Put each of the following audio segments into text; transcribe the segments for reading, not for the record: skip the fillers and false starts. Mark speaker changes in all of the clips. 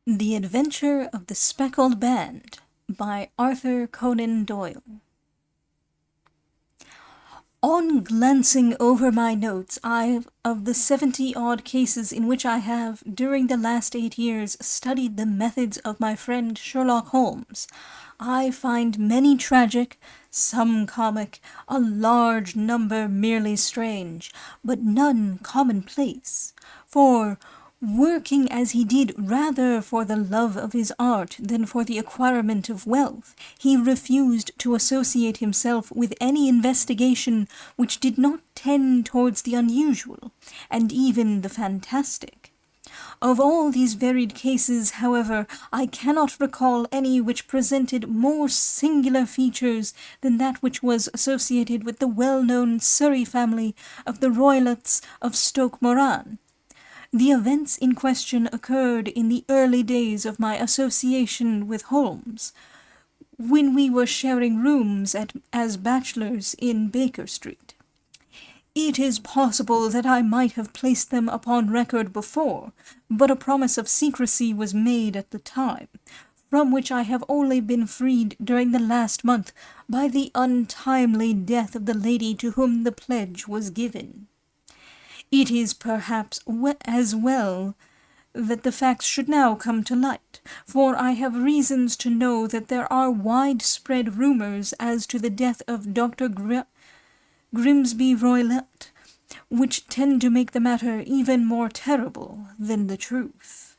Speaker 1: The Adventure of the Speckled Band by Arthur Conan Doyle. On glancing over my notes, of the 70-odd cases in which I have, during the last 8 years, studied the methods of my friend Sherlock Holmes, I find many tragic, some comic, a large number merely strange, but none commonplace. For, working as he did rather for the love of his art than for the acquirement of wealth, he refused to associate himself with any investigation which did not tend towards the unusual, and even the fantastic. Of all these varied cases, however, I cannot recall any which presented more singular features than that which was associated with the well-known Surrey family of the Roylotts of Stoke Moran. The events in question occurred in the early days of my association with Holmes, when we were sharing rooms as bachelors in Baker Street. It is possible that I might have placed them upon record before, but a promise of secrecy was made at the time, from which I have only been freed during the last month by the untimely death of the lady to whom the pledge was given. It is perhaps as well that the facts should now come to light, for I have reasons to know that there are widespread rumours as to the death of Dr. Grimsby Roylott, which tend to make the matter even more terrible than the truth.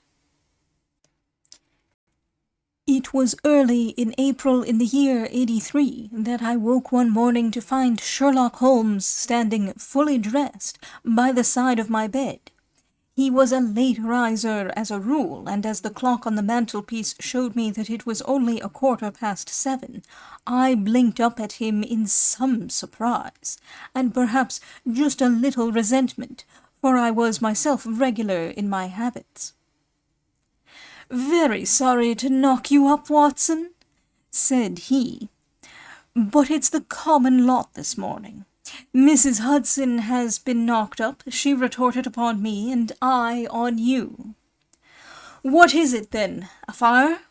Speaker 1: It was early in April in the year 83 that I woke one morning to find Sherlock Holmes standing fully dressed by the side of my bed. He was a late riser as a rule, and as the clock on the mantelpiece showed me that it was only 7:15, I blinked up at him in some surprise, and perhaps just a little resentment, for I was myself regular in my habits. "Very sorry to knock you up, Watson," said he, "but it's the common lot this morning. Mrs. Hudson has been knocked up, she retorted upon me, and I on you. What is it, then? A fire?"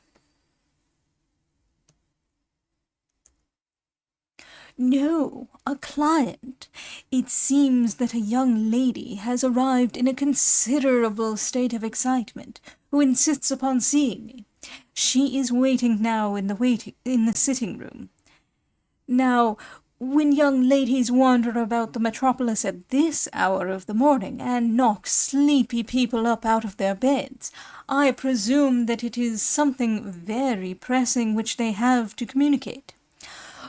Speaker 1: "No, a client. It seems that a young lady has arrived in a considerable state of excitement, who insists upon seeing me. She is waiting now in the sitting room. Now, when young ladies wander about the metropolis at this hour of the morning, and knock sleepy people up out of their beds, I presume that it is something very pressing which they have to communicate.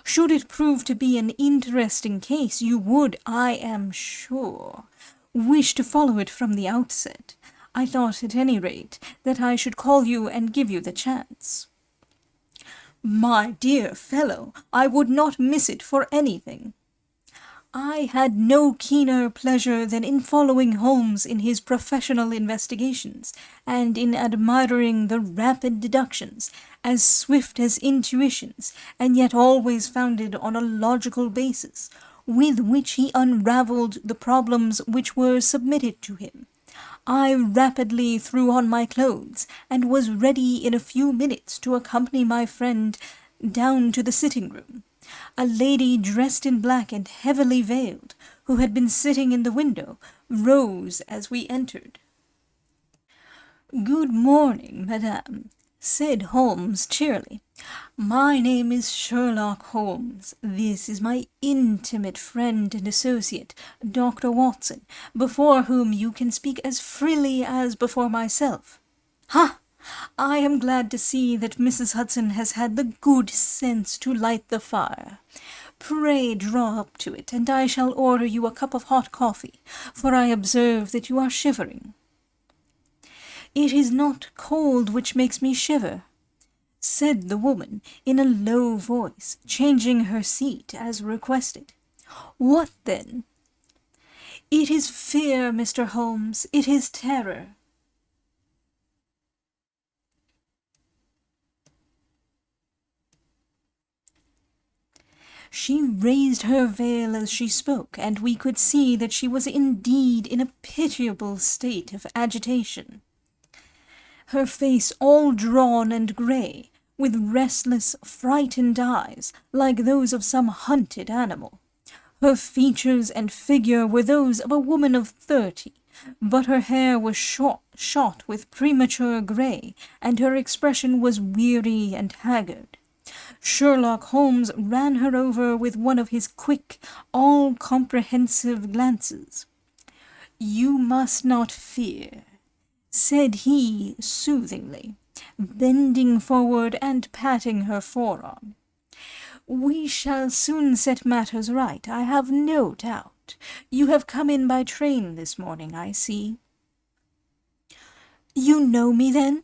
Speaker 1: Should it prove to be an interesting case, you would, I am sure, wish to follow it from the outset. I thought, at any rate, that I should call you and give you the chance." "My dear fellow, I would not miss it for anything." I had no keener pleasure than in following Holmes in his professional investigations, and in admiring the rapid deductions, as swift as intuitions, and yet always founded on a logical basis, with which he unravelled the problems which were submitted to him. I rapidly threw on my clothes, and was ready in a few minutes to accompany my friend down to the sitting-room. A lady dressed in black and heavily veiled, who had been sitting in the window, rose as we entered. "Good morning, madame," said Holmes cheerily. "My name is Sherlock Holmes. This is my intimate friend and associate, Dr. Watson, before whom you can speak as freely as before myself. Ha! I am glad to see that Mrs. Hudson has had the good sense to light the fire. Pray draw up to it, and I shall order you a cup of hot coffee, for I observe that you are shivering." "It is not cold which makes me shiver," said the woman in a low voice, changing her seat as requested. "What then?" "It is fear, Mr. Holmes, it is terror." She raised her veil as she spoke, and we could see that she was indeed in a pitiable state of agitation. her face all drawn and grey, with restless, frightened eyes, like those of some hunted animal. Her features and figure were those of a woman of 30, but her hair was shot with premature grey, and her expression was weary and haggard. Sherlock Holmes ran her over with one of his quick, all-comprehensive glances. "You must not fear," said he soothingly, bending forward and patting her forearm. "We shall soon set matters right, I have no doubt. You have come in by train this morning, I see." "You know me, then?"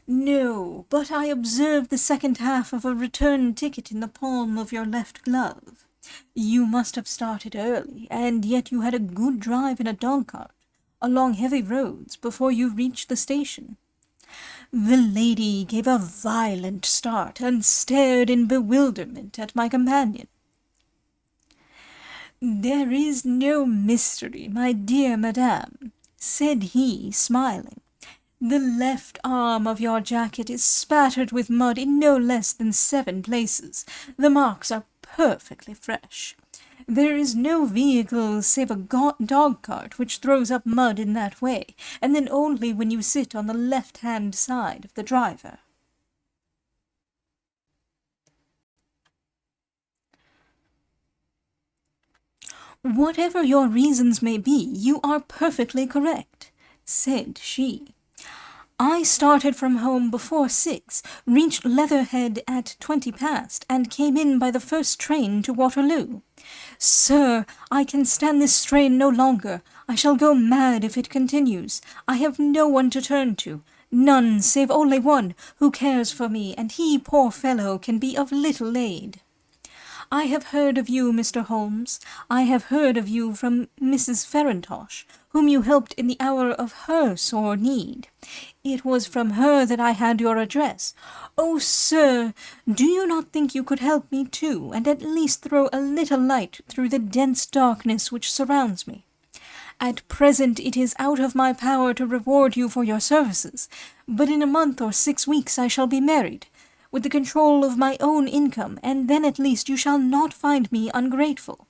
Speaker 1: "No, but I observed the second half of a return ticket in the palm of your left glove. You must have started early, and yet you had a good drive in a dog-cart, along heavy roads, before you reached the station." The lady gave a violent start, and stared in bewilderment at my companion. "There is no mystery, my dear madame," said he, smiling. "The left arm of your jacket is spattered with mud in no less than 7 places. The marks are perfectly fresh. There is no vehicle save a dog-cart which throws up mud in that way, and then only when you sit on the left-hand side of the driver." "Whatever your reasons may be, you are perfectly correct," said she. "I started from home before 6, reached Leatherhead at 20 past, and came in by the first train to Waterloo. Sir, I can stand this strain no longer. I shall go mad if it continues. I have no one to turn to, none save only one, who cares for me, and he, poor fellow, can be of little aid. I have heard of you, Mr. Holmes. I have heard of you from Mrs. Farintosh, whom you helped in the hour of her sore need. It was from her that I had your address. Oh, sir, do you not think you could help me too, and at least throw a little light through the dense darkness which surrounds me? At present it is out of my power to reward you for your services, but in a month or 6 weeks I shall be married, with the control of my own income, and then at least you shall not find me ungrateful."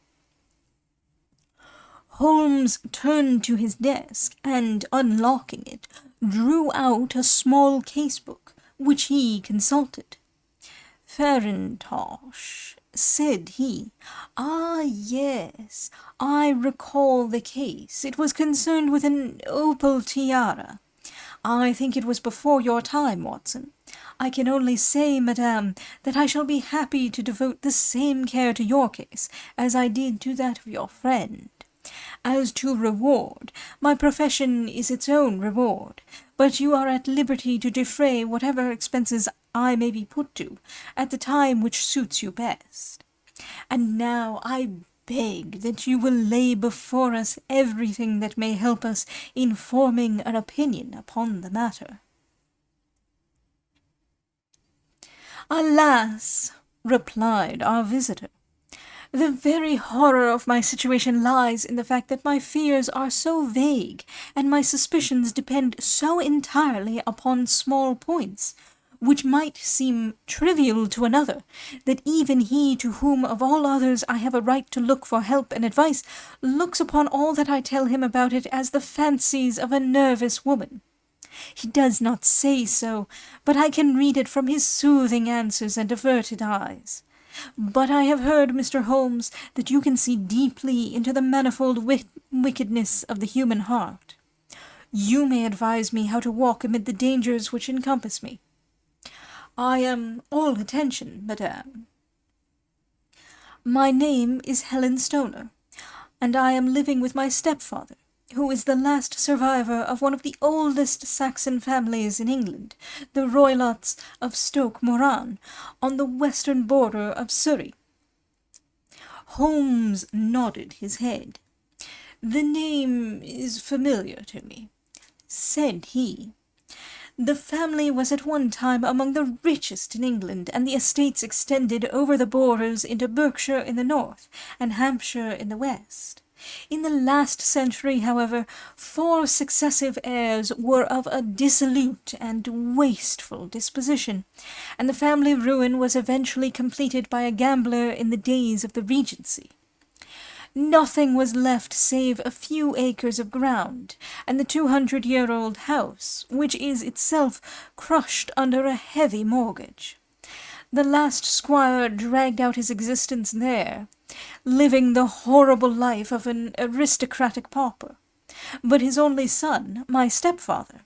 Speaker 1: Holmes turned to his desk, and, unlocking it, drew out a small case-book, which he consulted. "Farintosh," said he. "Ah, yes, I recall the case. It was concerned with an opal tiara. I think it was before your time, Watson. I can only say, madame, that I shall be happy to devote the same care to your case as I did to that of your friend. As to reward, my profession is its own reward, but you are at liberty to defray whatever expenses I may be put to, at the time which suits you best. And now I beg that you will lay before us everything that may help us in forming an opinion upon the matter." "Alas," replied our visitor, "the very horror of my situation lies in the fact that my fears are so vague, and my suspicions depend so entirely upon small points, which might seem trivial to another, that even he to whom of all others I have a right to look for help and advice, looks upon all that I tell him about it as the fancies of a nervous woman. He does not say so, but I can read it from his soothing answers and averted eyes. But I have heard, Mr. Holmes, that you can see deeply into the manifold wickedness of the human heart. You may advise me how to walk amid the dangers which encompass me." "I am all attention, madame." "My name is Helen Stoner, and I am living with my stepfather, who is the last survivor of one of the oldest Saxon families in England, the Roylotts of Stoke Moran, on the western border of Surrey." Holmes nodded his head. "The name is familiar to me," said he. "The family was at one time among the richest in England, and the estates extended over the borders into Berkshire in the north, and Hampshire in the west. In the last century, however, 4 successive heirs were of a dissolute and wasteful disposition, and the family ruin was eventually completed by a gambler in the days of the Regency. Nothing was left save a few acres of ground, and the 200-year-old house, which is itself crushed under a heavy mortgage. The last squire dragged out his existence there, living the horrible life of an aristocratic pauper. But his only son, my stepfather,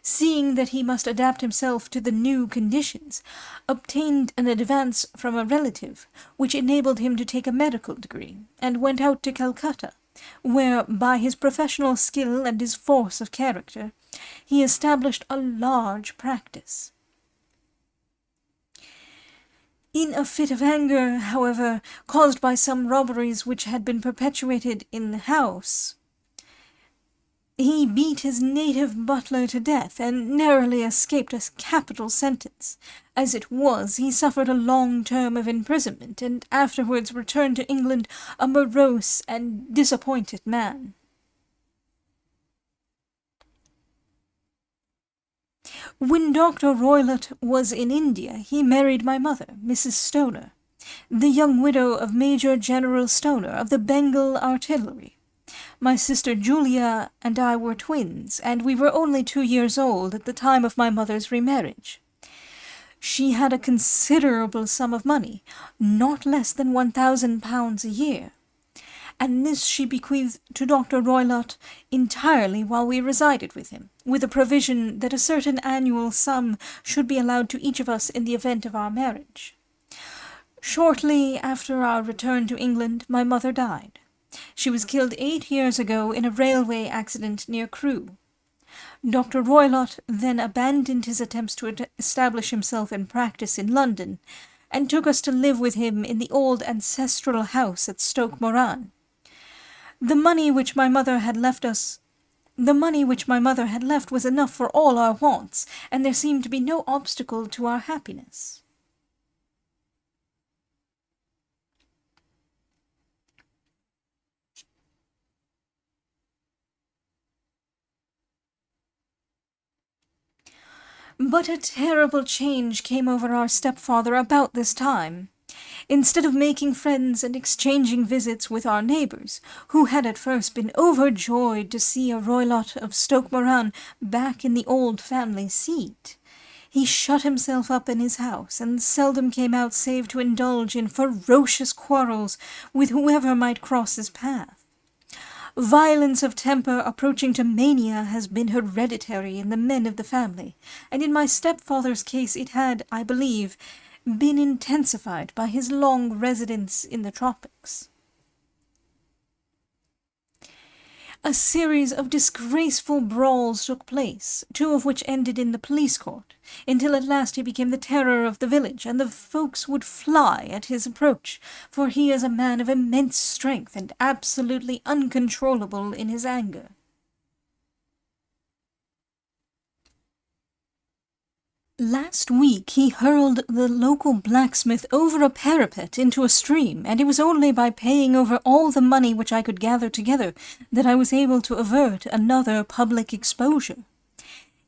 Speaker 1: seeing that he must adapt himself to the new conditions, obtained an advance from a relative, which enabled him to take a medical degree, and went out to Calcutta, where, by his professional skill and his force of character, he established a large practice. In a fit of anger, however, caused by some robberies which had been perpetrated in the house, he beat his native butler to death, and narrowly escaped a capital sentence. As it was, he suffered a long term of imprisonment, and afterwards returned to England a morose and disappointed man. When Dr. Roylott was in India, he married my mother, Mrs. Stoner, the young widow of Major General Stoner of the Bengal Artillery. My sister Julia and I were twins, and we were only 2 years old at the time of my mother's remarriage. She had a considerable sum of money, not less than £1,000 a year, and this she bequeathed to Dr. Roylott entirely while we resided with him, with a provision that a certain annual sum should be allowed to each of us in the event of our marriage. Shortly after our return to England, my mother died. She was killed 8 years ago in a railway accident near Crewe. Dr. Roylott then abandoned his attempts to establish himself in practice in London, and took us to live with him in the old ancestral house at Stoke Moran. The money which my mother had left was enough for all our wants, and there seemed to be no obstacle to our happiness. But a terrible change came over our stepfather about this time. Instead of making friends and exchanging visits with our neighbours, who had at first been overjoyed to see a Roylott of Stoke Moran back in the old family seat, he shut himself up in his house, and seldom came out save to indulge in ferocious quarrels with whoever might cross his path. Violence of temper approaching to mania has been hereditary in the men of the family, and in my stepfather's case it had, I believe, been intensified by his long residence in the tropics. A series of disgraceful brawls took place, 2 of which ended in the police court, until at last he became the terror of the village, and the folks would fly at his approach, for he is a man of immense strength and absolutely uncontrollable in his anger. Last week he hurled the local blacksmith over a parapet into a stream, and it was only by paying over all the money which I could gather together that I was able to avert another public exposure.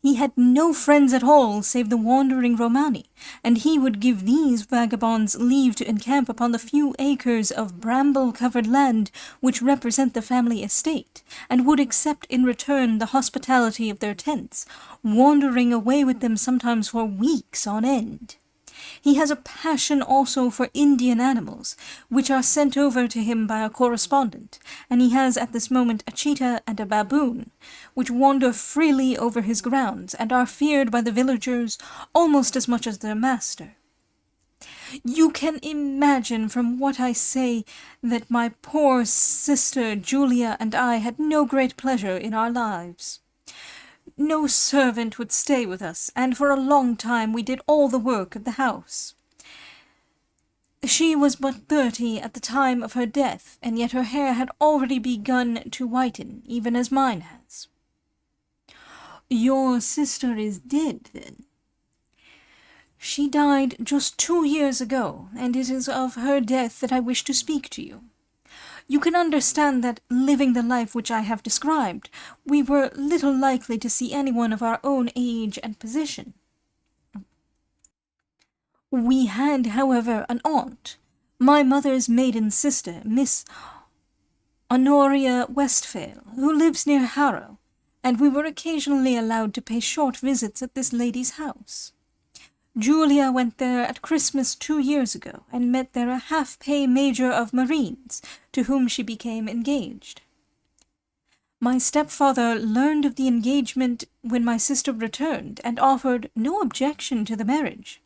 Speaker 1: He had no friends at all save the wandering Romani, and he would give these vagabonds leave to encamp upon the few acres of bramble-covered land which represent the family estate, and would accept in return the hospitality of their tents, wandering away with them sometimes for weeks on end. He has a passion also for Indian animals, which are sent over to him by a correspondent, and he has at this moment a cheetah and a baboon, which wander freely over his grounds, and are feared by the villagers almost as much as their master. You can imagine from what I say that my poor sister Julia and I had no great pleasure in our lives. No servant would stay with us, and for a long time we did all the work of the house. She was but 30 at the time of her death, and yet her hair had already begun to whiten, even as mine has. Your sister is dead, then? She died just 2 years ago, and it is of her death that I wish to speak to you. You can understand that, living the life which I have described, we were little likely to see anyone of our own age and position. We had, however, an aunt, my mother's maiden sister, Miss Honoria Westphale, who lives near Harrow, and we were occasionally allowed to pay short visits at this lady's house. Julia went there at Christmas 2 years ago, and met there a half-pay major of marines, to whom she became engaged. My stepfather learned of the engagement when my sister returned, and offered no objection to the marriage.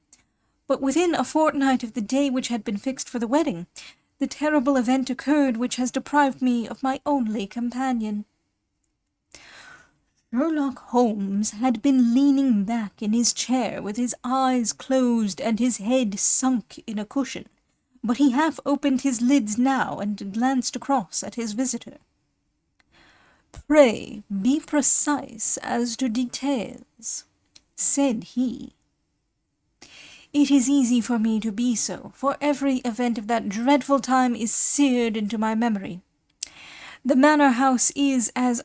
Speaker 1: But within a fortnight of the day which had been fixed for the wedding, the terrible event occurred which has deprived me of my only companion. Sherlock Holmes had been leaning back in his chair with his eyes closed and his head sunk in a cushion, but he half opened his lids now and glanced across at his visitor. "Pray be precise as to details," said he. "It is easy for me to be so, for every event of that dreadful time is seared into my memory. The manor house is, as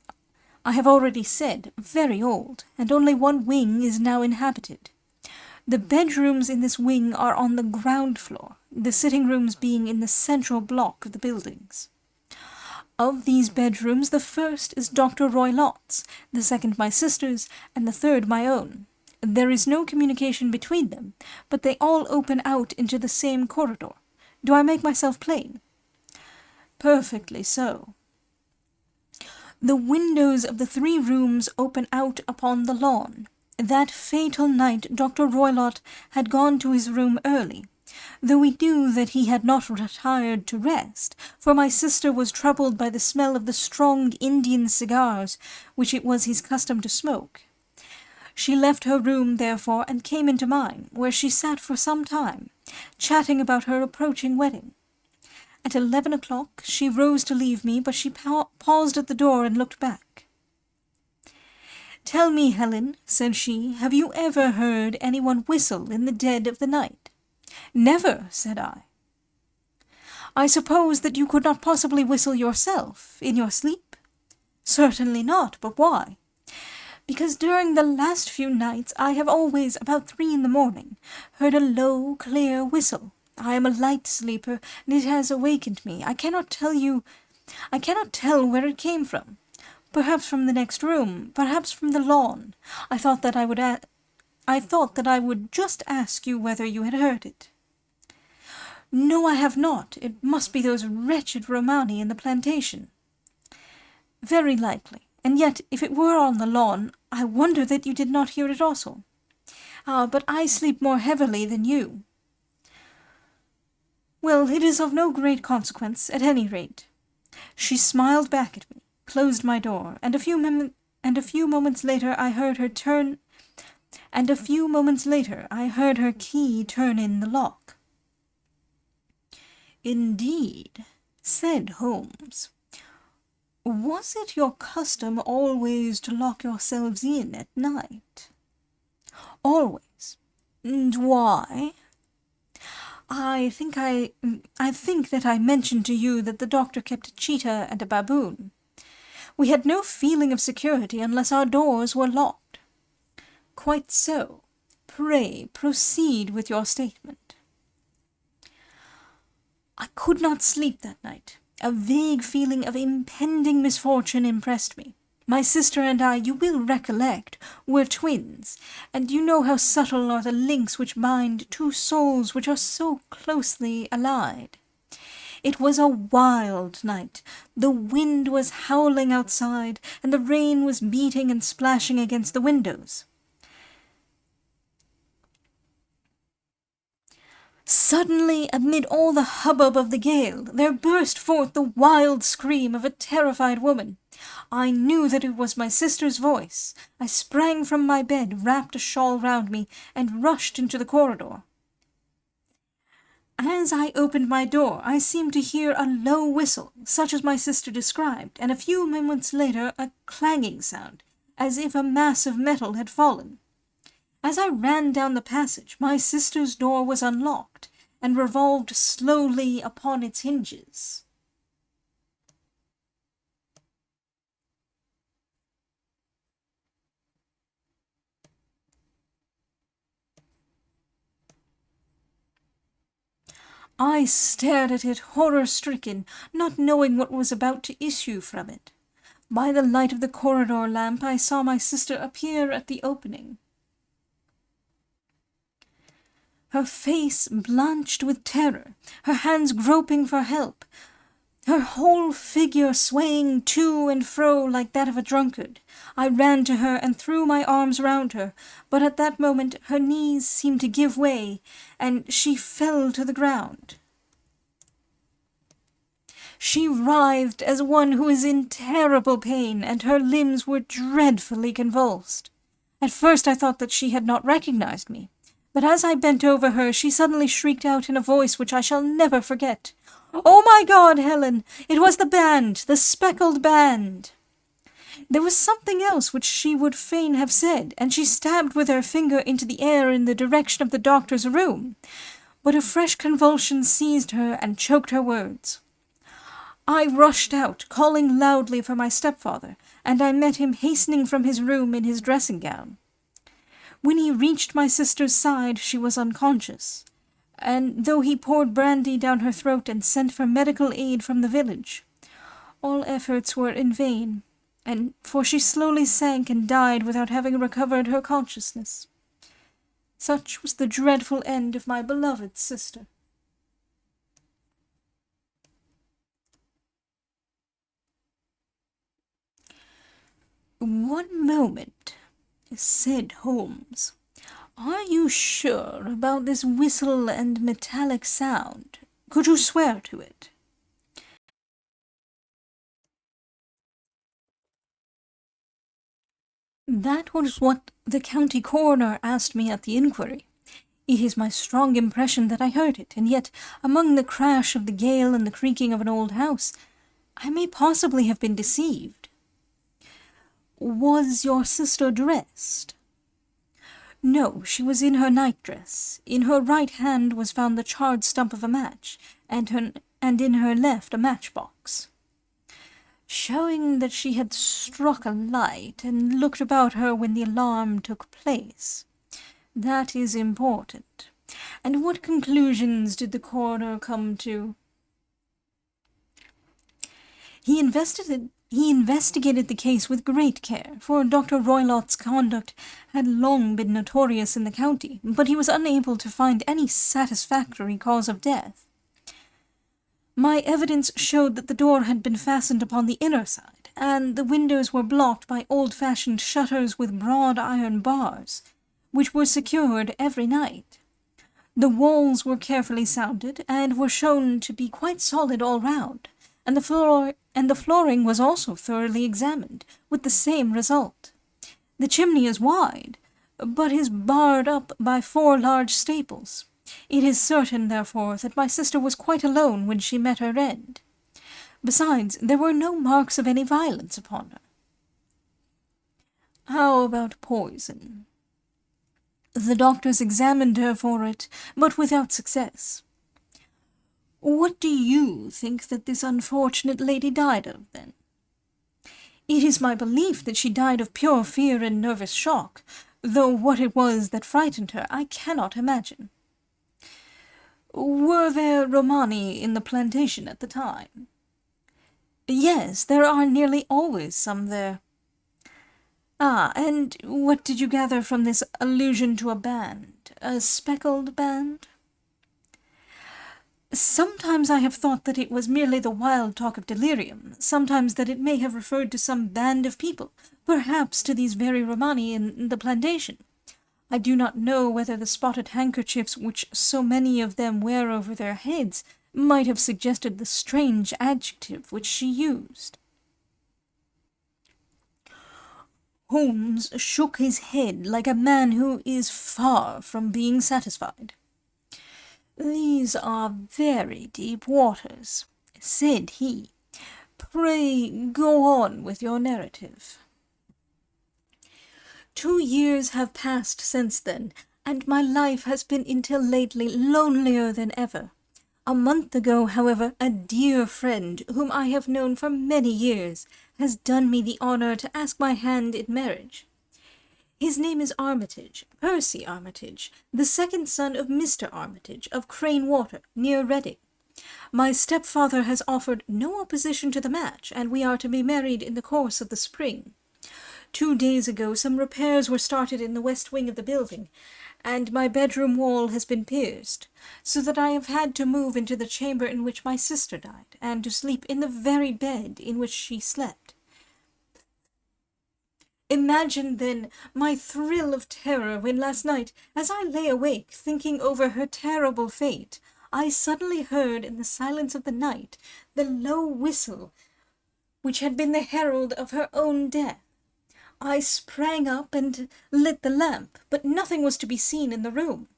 Speaker 1: I have already said, very old, and only one wing is now inhabited. The bedrooms in this wing are on the ground floor, the sitting-rooms being in the central block of the buildings. Of these bedrooms, the first is Dr. Roylott's, the second my sister's, and the third my own. There is no communication between them, but they all open out into the same corridor. Do I make myself plain?" "Perfectly so." "The windows of the 3 rooms open out upon the lawn. That fatal night Dr. Roylott had gone to his room early, though we knew that he had not retired to rest, for my sister was troubled by the smell of the strong Indian cigars which it was his custom to smoke. She left her room, therefore, and came into mine, where she sat for some time, chatting about her approaching wedding. At 11 o'clock she rose to leave me, but she paused at the door and looked back. "Tell me, Helen," said she, "have you ever heard anyone whistle in the dead of the night?" "Never," said I. "I suppose that you could not possibly whistle yourself, in your sleep?" "Certainly not, but why?" "Because during the last few nights I have always, about 3 in the morning, heard a low, clear whistle. I am a light sleeper, and it has awakened me. I cannot tell where it came from. Perhaps from the next room, perhaps from the lawn. I thought that I would just ask you whether you had heard it." "No, I have not. It must be those wretched Romani in the plantation." "Very likely. And yet, if it were on the lawn, I wonder that you did not hear it also." "Ah, but I sleep more heavily than you." "Well, it is of no great consequence, at any rate." She smiled back at me, closed my door, and a few moments later I heard her key turn in the lock. "Indeed," said Holmes. "Was it your custom always to lock yourselves in at night?" "Always." "And why?" I think that I mentioned to you that the doctor kept a cheetah and a baboon. We had no feeling of security unless our doors were locked." "Quite so. Pray proceed with your statement." "I could not sleep that night. A vague feeling of impending misfortune impressed me. My sister and I, you will recollect, were twins, and you know how subtle are the links which bind 2 souls which are so closely allied. It was a wild night. The wind was howling outside, and the rain was beating and splashing against the windows. Suddenly, amid all the hubbub of the gale, there burst forth the wild scream of a terrified woman. I knew that it was my sister's voice. I sprang from my bed, wrapped a shawl round me, and rushed into the corridor. As I opened my door, I seemed to hear a low whistle, such as my sister described, and a few moments later a clanging sound, as if a mass of metal had fallen. As I ran down the passage, my sister's door was unlocked, and revolved slowly upon its hinges. I stared at it horror-stricken, not knowing what was about to issue from it. By the light of the corridor lamp I saw my sister appear at the opening. Her face blanched with terror, her hands groping for help, her whole figure swaying to and fro like that of a drunkard. I ran to her and threw my arms round her, but at that moment her knees seemed to give way, and she fell to the ground. She writhed as one who is in terrible pain, and her limbs were dreadfully convulsed. At first I thought that she had not recognized me, but as I bent over her she suddenly shrieked out in a voice which I shall never forget, "Oh my God, Helen! It was the band, the Speckled band!" There was something else which she would fain have said, and she stabbed with her finger into the air in the direction of the doctor's room, but a fresh convulsion seized her and choked her words. I rushed out, calling loudly for my stepfather, and I met him hastening from his room in his dressing-gown. When he reached my sister's side, she was unconscious, and though he poured brandy down her throat and sent for medical aid from the village, all efforts were in vain, for she slowly sank and died without having recovered her consciousness. Such was the dreadful end of my beloved sister. "One moment," said Holmes. "Are you sure about this whistle and metallic sound? Could you swear to it?" "That was what the county coroner asked me at the inquiry. It is my strong impression that I heard it, and yet, among the crash of the gale and the creaking of an old house, I may possibly have been deceived." "Was your sister dressed?" "No, she was in her nightdress. In her right hand was found the charred stump of a match, and in her left a matchbox, showing that she had struck a light and looked about her when the alarm took place. That is important. And what conclusions did the coroner come to?" He investigated the case with great care, for Dr. Roylott's conduct had long been notorious in the county, but he was unable to find any satisfactory cause of death. My evidence showed that the door had been fastened upon the inner side, and the windows were blocked by old-fashioned shutters with broad iron bars, which were secured every night. The walls were carefully sounded, and were shown to be quite solid all round, and the flooring was also thoroughly examined, with the same result. The chimney is wide, but is barred up by 4 large staples. It is certain, therefore, that my sister was quite alone when she met her end. Besides, there were no marks of any violence upon her." "How about poison?" "The doctors examined her for it, but without success." "What do you think that this unfortunate lady died of, then?" "It is my belief that she died of pure fear and nervous shock, though what it was that frightened her I cannot imagine." "Were there Romani in the plantation at the time?" "Yes, there are nearly always some there." "Ah, and what did you gather from this allusion to a band, a speckled band?" "Sometimes I have thought that it was merely the wild talk of delirium, sometimes that it may have referred to some band of people, perhaps to these very Romani in the plantation. I do not know whether the spotted handkerchiefs which so many of them wear over their heads might have suggested the strange adjective which she used." Holmes shook his head like a man who is far from being satisfied. "These are very deep waters," said he. "Pray go on with your narrative." 2 years have passed since then, and my life has been until lately lonelier than ever. A month ago, however, a dear friend, whom I have known for many years, has done me the honour to ask my hand in marriage. His name is Armitage, Percy Armitage, the second son of Mr. Armitage, of Crane Water, near Reading. My stepfather has offered no opposition to the match, and we are to be married in the course of the spring. 2 days ago some repairs were started in the west wing of the building, and my bedroom wall has been pierced, so that I have had to move into the chamber in which my sister died, and to sleep in the very bed in which she slept. Imagine, then, my thrill of terror when last night, as I lay awake thinking over her terrible fate, I suddenly heard in the silence of the night the low whistle which had been the herald of her own death. I sprang up and lit the lamp, but nothing was to be seen in the room.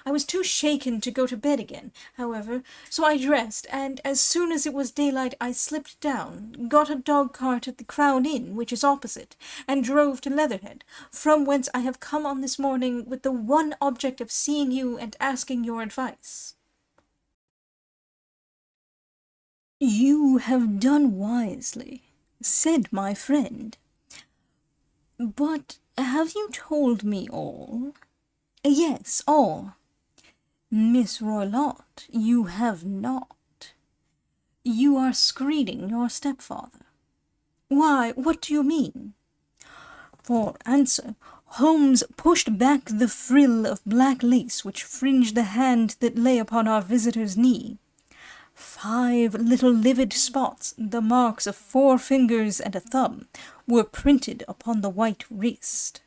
Speaker 1: I was too shaken to go to bed again, however, so I dressed, and as soon as it was daylight I slipped down, got a dog-cart at the Crown Inn, which is opposite, and drove to Leatherhead, from whence I have come on this morning with the one object of seeing you and asking your advice."
Speaker 2: "You have done wisely," said my friend. "But have you told me all?"
Speaker 1: "Yes, all."
Speaker 2: "Miss Roylott, you have not. You are screening your stepfather."
Speaker 1: "Why, what do you mean?"
Speaker 2: For answer, Holmes pushed back the frill of black lace which fringed the hand that lay upon our visitor's knee. 5 little livid spots, the marks of 4 fingers and a thumb, were printed upon the white wrist.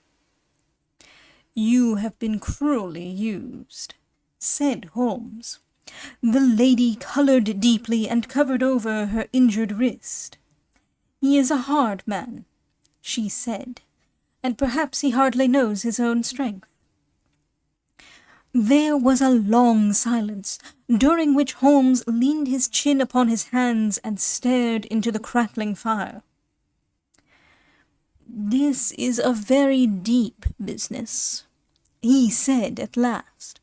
Speaker 2: "You have been cruelly used," said Holmes. The lady coloured deeply and covered over her injured wrist. "He is a hard man," she said, "and perhaps he hardly knows his own strength." There was a long silence, during which Holmes leaned his chin upon his hands and stared into the crackling fire. "This is a very deep business," he said at last.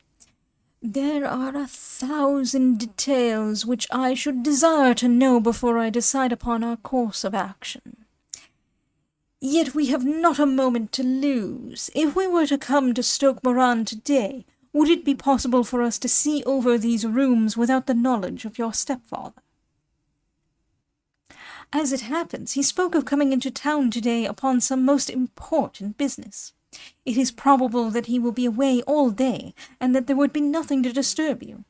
Speaker 2: "There are 1,000 details which I should desire to know before I decide upon our course of action. Yet we have not a moment to lose. If we were to come to Stoke Moran today, would it be possible for us to see over these rooms without the knowledge of your stepfather?"
Speaker 1: "As it happens, he spoke of coming into town today upon some most important business. It is probable that he will be away all day, and that there would be nothing to disturb you.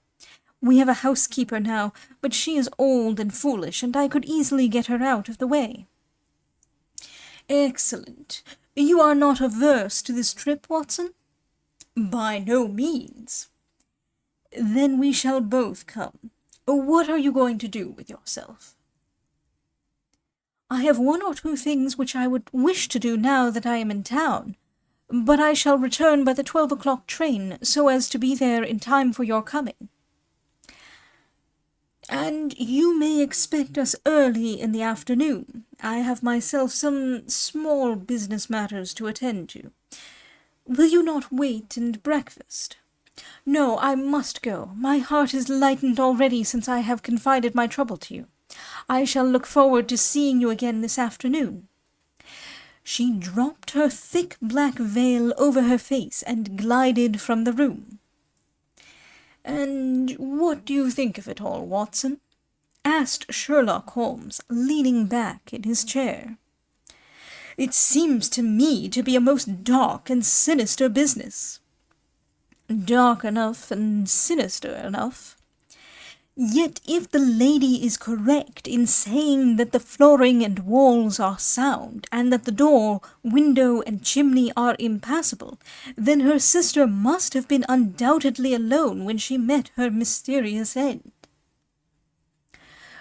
Speaker 1: We have a housekeeper now, but she is old and foolish, and I could easily get her out of the way." "Excellent. You are not averse to this trip, Watson?" "By no means." "Then we shall both come. What are you going to do with yourself?" "I have 1 or 2 things which I would wish to do now that I am in town, but I shall return by the 12 o'clock train, so as to be there in time for your coming." "And you may expect us early in the afternoon. I have myself some small business matters to attend to. Will you not wait and breakfast?" "No, I must go. My heart is lightened already since I have confided my trouble to you. I shall look forward to seeing you again this afternoon." She dropped her thick black veil over her face and glided from the room. "And what do you think of it all, Watson?" asked Sherlock Holmes, leaning back in his chair. "It seems to me to be a most dark and sinister business." "Dark enough and sinister enough. Yet if the lady is correct in saying that the flooring and walls are sound, and that the door, window, and chimney are impassable, then her sister must have been undoubtedly alone when she met her mysterious end.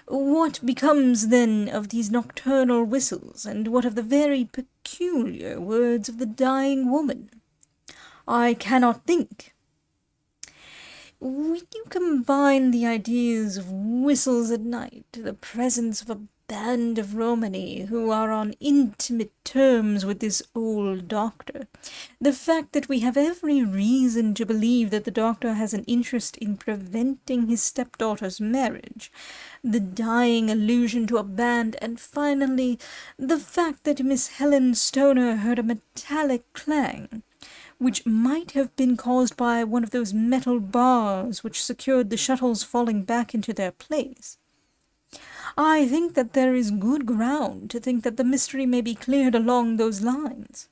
Speaker 1: What becomes, then, of these nocturnal whistles, and what of the very peculiar words of the dying woman? I cannot think. When you combine the ideas of whistles at night, the presence of a
Speaker 2: band of Romani who are on intimate terms with this old doctor. The fact that we have every reason to believe that the doctor has an interest in preventing his stepdaughter's marriage, the dying allusion to a band, and finally the fact that Miss Helen Stoner heard a metallic clang, which might have been caused by one of those metal bars which secured the shuttles falling back into their place. I think that there is good ground to think that the mystery may be cleared along those lines.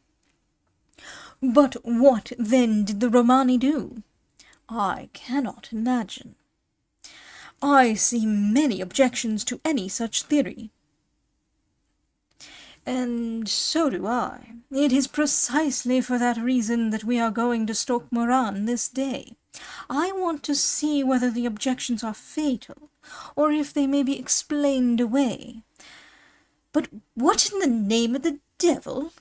Speaker 2: But what then did the Romani do? I cannot imagine. I see many objections to any such theory. And so do I. It is precisely for that reason that we are going to Stoke Moran this day. I want to see whether the objections are fatal, or if they may be explained away. But what in the name of the devil?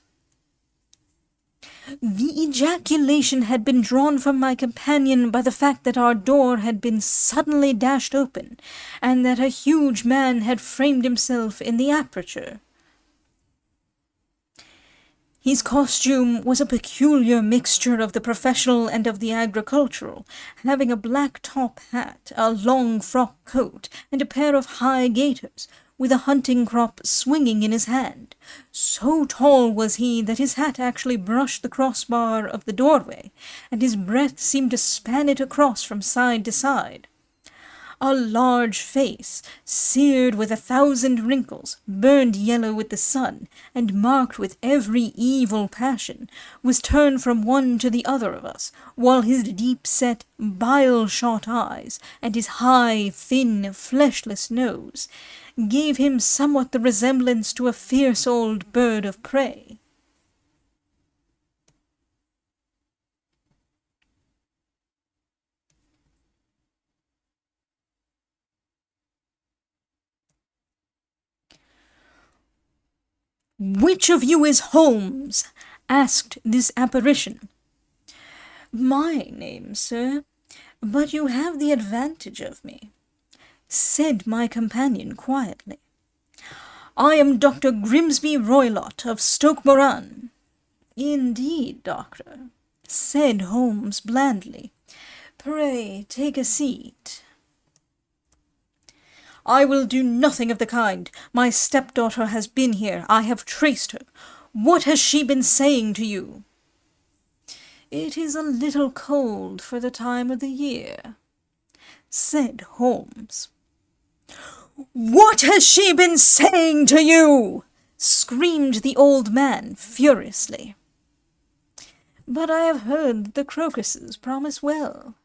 Speaker 2: The ejaculation had been drawn from my companion by the fact that our door had been suddenly dashed open, and that a huge man had framed himself in the aperture. His costume was a peculiar mixture of the professional and of the agricultural, having a black top hat, a long frock coat, and a pair of high gaiters, with a hunting crop swinging in his hand. So tall was he that his hat actually brushed the crossbar of the doorway, and his breath seemed to span it across from side to side. A large face, seared with 1,000 wrinkles, burned yellow with the sun, and marked with every evil passion, was turned from one to the other of us, while his deep-set, bile-shot eyes, and his high, thin, fleshless nose, gave him somewhat the resemblance to a fierce old bird of prey. "Which of you is Holmes?" asked this apparition. "My name, sir, but you have the advantage of me," said my companion quietly. "I am Dr. Grimsby Roylott of Stoke Moran." "Indeed, doctor," said Holmes blandly. "Pray take a seat." "I will do nothing of the kind. My stepdaughter has been here. I have traced her. What has she been saying to you?" "It is a little cold for the time of the year," said Holmes. "What has she been saying to you?" screamed the old man furiously. "But I have heard that the crocuses promise well,"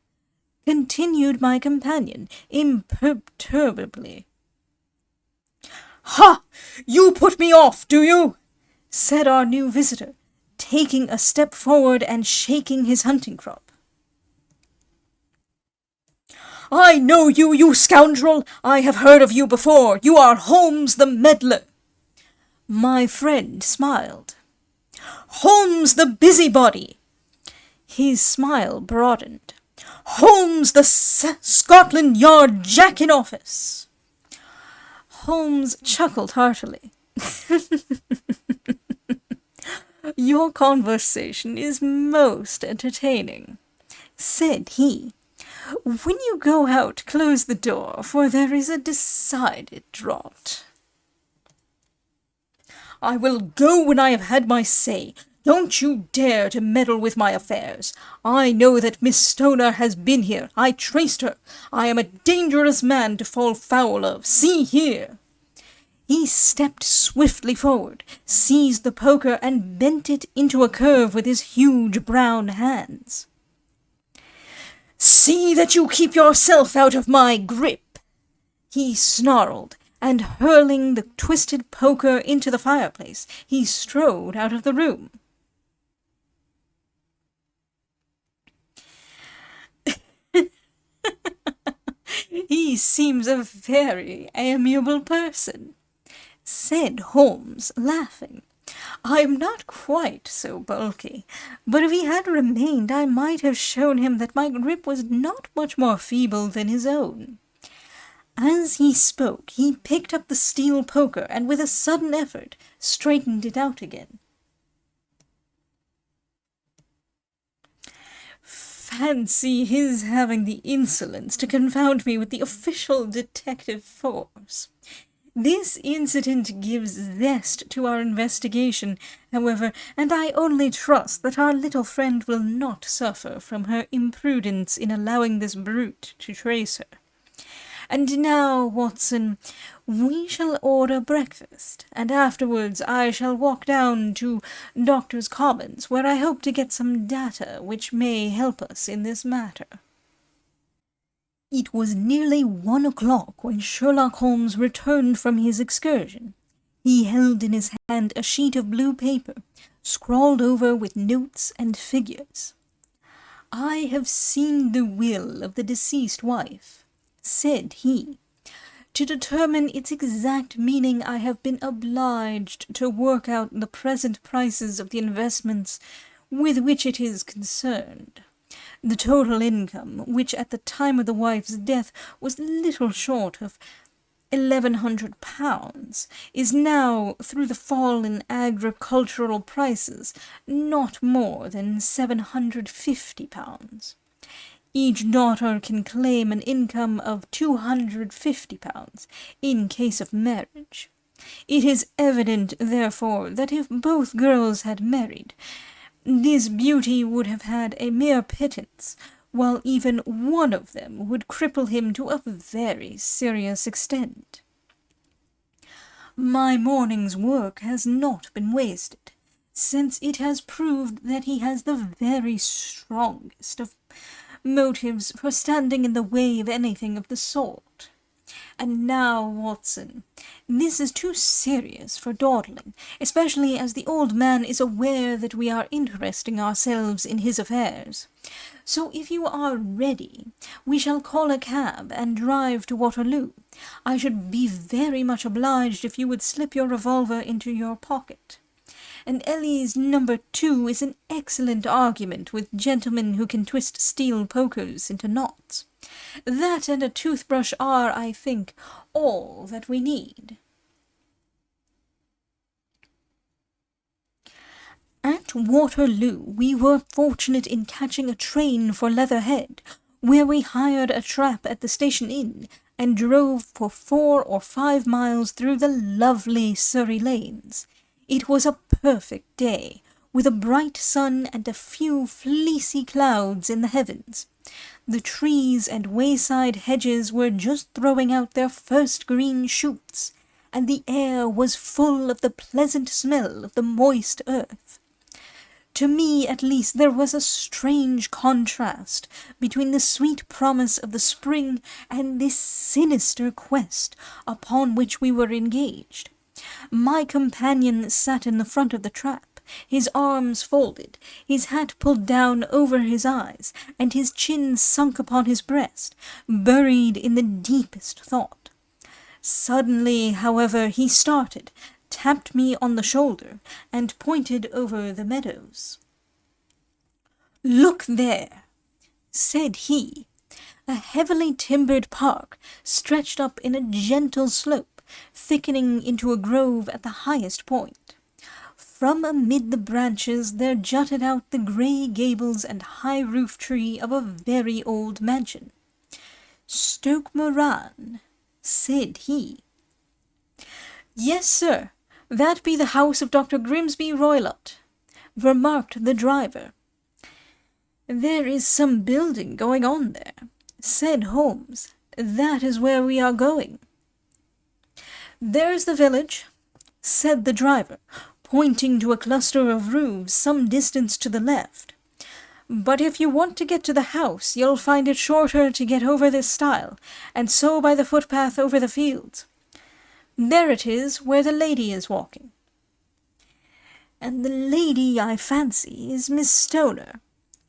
Speaker 2: continued my companion imperturbably. "Ha! You put me off, do you?" said our new visitor, taking a step forward and shaking his hunting crop. "I know you, you scoundrel! I have heard of you before. You are Holmes the meddler." My friend smiled. "Holmes the busybody." His smile broadened. "Holmes the Scotland Yard Jack-in-Office." Holmes chuckled heartily. "Your conversation is most entertaining," said he. "When you go out, close the door, for there is a decided draught." "I will go when I have had my say. Don't you dare to meddle with my affairs. I know that Miss Stoner has been here. I traced her. I am a dangerous man to fall foul of. See here." He stepped swiftly forward, seized the poker, and bent it into a curve with his huge brown hands. "See that you keep yourself out of my grip," he snarled, and hurling the twisted poker into the fireplace, he strode out of the room. "He seems a very amiable person," said Holmes, laughing. "I am not quite so bulky, but if he had remained I might have shown him that my grip was not much more feeble than his own. As he spoke, he picked up the steel poker and with a sudden effort straightened it out again. Fancy his having the insolence to confound me with the official detective force. This incident gives zest to our investigation, however, and I only trust that our little friend will not suffer from her imprudence in allowing this brute to trace her. And now, Watson, we shall order breakfast, and afterwards I shall walk down to Doctor's Commons, where I hope to get some data which may help us in this matter. It was nearly 1 o'clock when Sherlock Holmes returned from his excursion. He held in his hand a sheet of blue paper, scrawled over with notes and figures. "I have seen the will of the deceased wife," said he. "To determine its exact meaning I have been obliged to work out the present prices of the investments with which it is concerned. The total income, which at the time of the wife's death was little short of £1,100, is now, through the fall in agricultural prices, not more than £750. Each daughter can claim an income of £250 in case of marriage. It is evident, therefore, that if both girls had married, this beauty would have had a mere pittance, while even one of them would cripple him to a very serious extent. My morning's work has not been wasted, since it has proved that he has the very strongest of motives for standing in the way of anything of the sort. And now, Watson, this is too serious for dawdling, especially as the old man is aware that we are interesting ourselves in his affairs. So if you are ready, we shall call a cab and drive to Waterloo. I should be very much obliged if you would slip your revolver into your pocket. And Ellie's number 2 is an excellent argument with gentlemen who can twist steel pokers into knots. That and a toothbrush are, I think, all that we need." At Waterloo we were fortunate in catching a train for Leatherhead, where we hired a trap at the station inn and drove for 4 or 5 miles through the lovely Surrey lanes. It was a perfect day, with a bright sun and a few fleecy clouds in the heavens. The trees and wayside hedges were just throwing out their first green shoots, and the air was full of the pleasant smell of the moist earth. To me, at least, there was a strange contrast between the sweet promise of the spring and this sinister quest upon which we were engaged. My companion sat in the front of the trap, his arms folded, his hat pulled down over his eyes, and his chin sunk upon his breast, buried in the deepest thought. Suddenly, however, he started, tapped me on the shoulder, and pointed over the meadows. "Look there," said he. A heavily timbered park stretched up in a gentle slope, thickening into a grove at the highest point. From amid the branches there jutted out the grey gables and high roof tree of a very old mansion. "Stoke Moran," said he. "Yes, sir, that be the house of Dr. Grimsby Roylott," remarked the driver. "There is some building going on there," said Holmes. "That is where we are going." "There's the village," said the driver, pointing to a cluster of roofs some distance to the left. "But if you want to get to the house, you'll find it shorter to get over this stile, and so by the footpath over the fields. There it is, where the lady is walking." "And the lady, I fancy, is Miss Stoner,"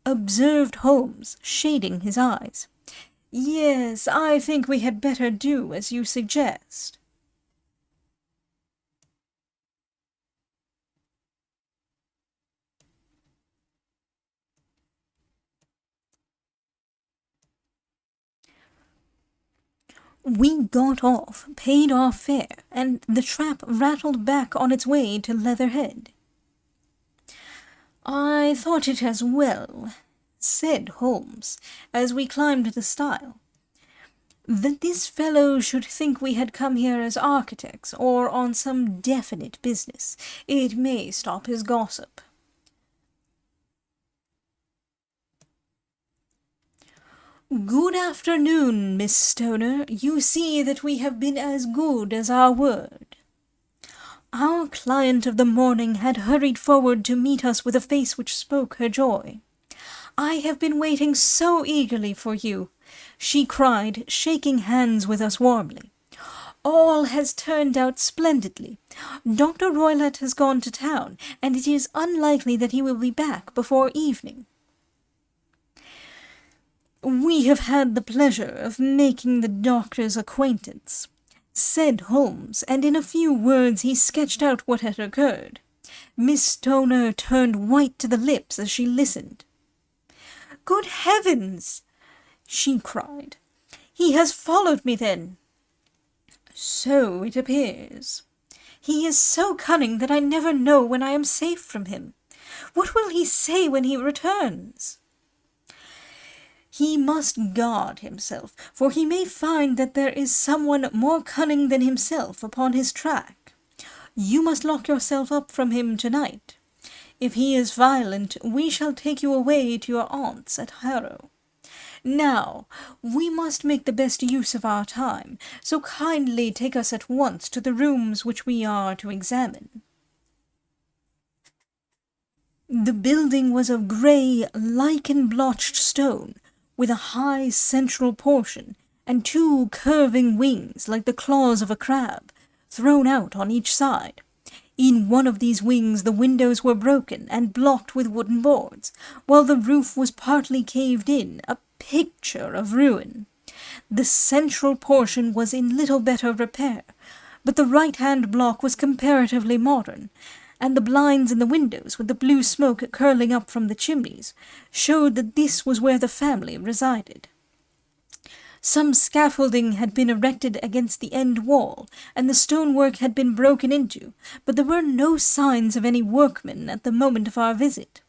Speaker 2: observed Holmes, shading his eyes. "Yes, I think we had better do as you suggest."
Speaker 1: We got off, paid our fare, and the trap rattled back on its way to Leatherhead. "I thought it as well," said Holmes, as we climbed the stile, "that this fellow should think we had come here as architects, or on some definite business. It may stop his gossip." "Good afternoon, Miss Stoner. You see that we have been as good as our word." Our client of the morning had hurried forward to meet us with a face which spoke her joy. "I have been waiting so eagerly for you," she cried, shaking hands with us warmly. "All has turned out splendidly. Dr. Roylott has gone to town, and it is unlikely that he will be back before evening." "We have had the pleasure of making the doctor's acquaintance," said Holmes, and in a few words he sketched out what had occurred. Miss Stoner turned white to the lips as she listened. "Good heavens!" she cried. "He has followed me, then?" "So it appears. He is so cunning that I never know when I am safe from him. What will he say when he returns?" "He must guard himself, for he may find that there is someone more cunning than himself upon his track. You must lock yourself up from him tonight. If he is violent, we shall take you away to your aunt's at Harrow. Now, we must make the best use of our time, so kindly take us at once to the rooms which we are to examine." The building was of grey, lichen-blotched stone, with a high central portion, and two curving wings like the claws of a crab, thrown out on each side. In one of these wings the windows were broken and blocked with wooden boards, while the roof was partly caved in, a picture of ruin. The central portion was in little better repair, but the right-hand block was comparatively modern, and the blinds in the windows, with the blue smoke curling up from the chimneys, showed that this was where the family resided. Some scaffolding had been erected against the end wall, and the stonework had been broken into, but there were no signs of any workmen at the moment of our visit.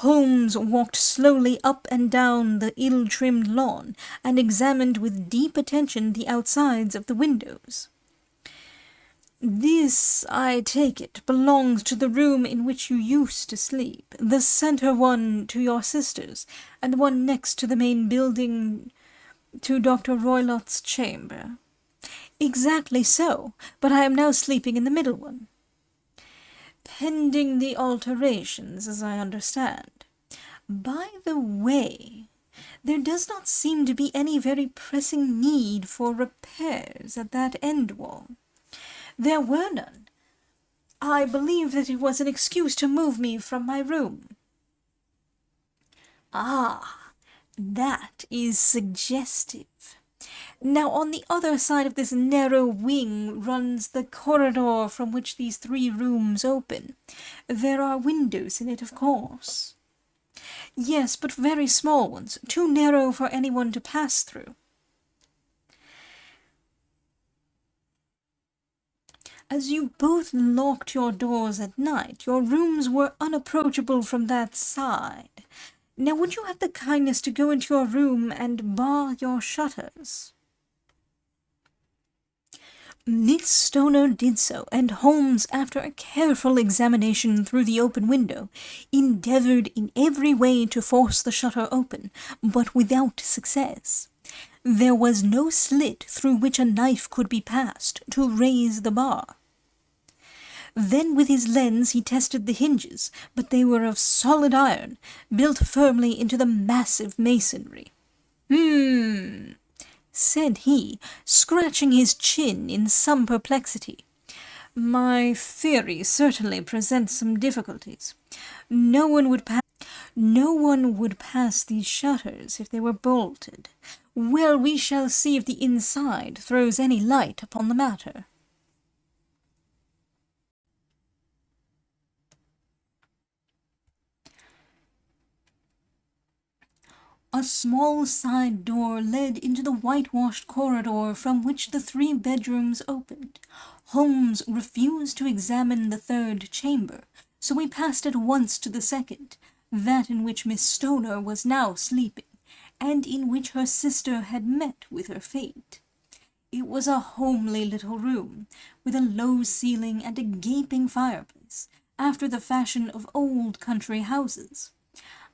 Speaker 1: Holmes walked slowly up and down the ill-trimmed lawn, and examined with deep attention the outsides of the windows. "This, I take it, belongs to the room in which you used to sleep, the centre one to your sisters, and the one next to the main building to Dr. Roylott's chamber." "Exactly so, but I am now sleeping in the middle one." "Pending the alterations, as I understand. By the way, there does not seem to be any very pressing need for repairs at that end wall." "There were none. I believe that it was an excuse to move me from my room." "Ah, that is suggestive. Now, on the other side of this narrow wing runs the corridor from which these three rooms open. There are windows in it, of course." "Yes, but very small ones, too narrow for anyone to pass through." "As you both locked your doors at night, your rooms were unapproachable from that side. Now would you have the kindness to go into your room and bar your shutters?" Miss Stoner did so, and Holmes, after a careful examination through the open window, endeavoured in every way to force the shutter open, but without success. There was no slit through which a knife could be passed to raise the bar. Then with his lens he tested the hinges, but they were of solid iron, built firmly into the massive masonry. Said he, scratching his chin in some perplexity. "My theory certainly presents some difficulties. No one would pass these shutters if they were bolted. Well, we shall see if the inside throws any light upon the matter." A small side door led into the whitewashed corridor from which the 3 bedrooms opened. Holmes refused to examine the 3rd chamber, so we passed at once to the 2nd, that in which Miss Stoner was now sleeping, and in which her sister had met with her fate. It was a homely little room, with a low ceiling and a gaping fireplace, after the fashion of old country houses.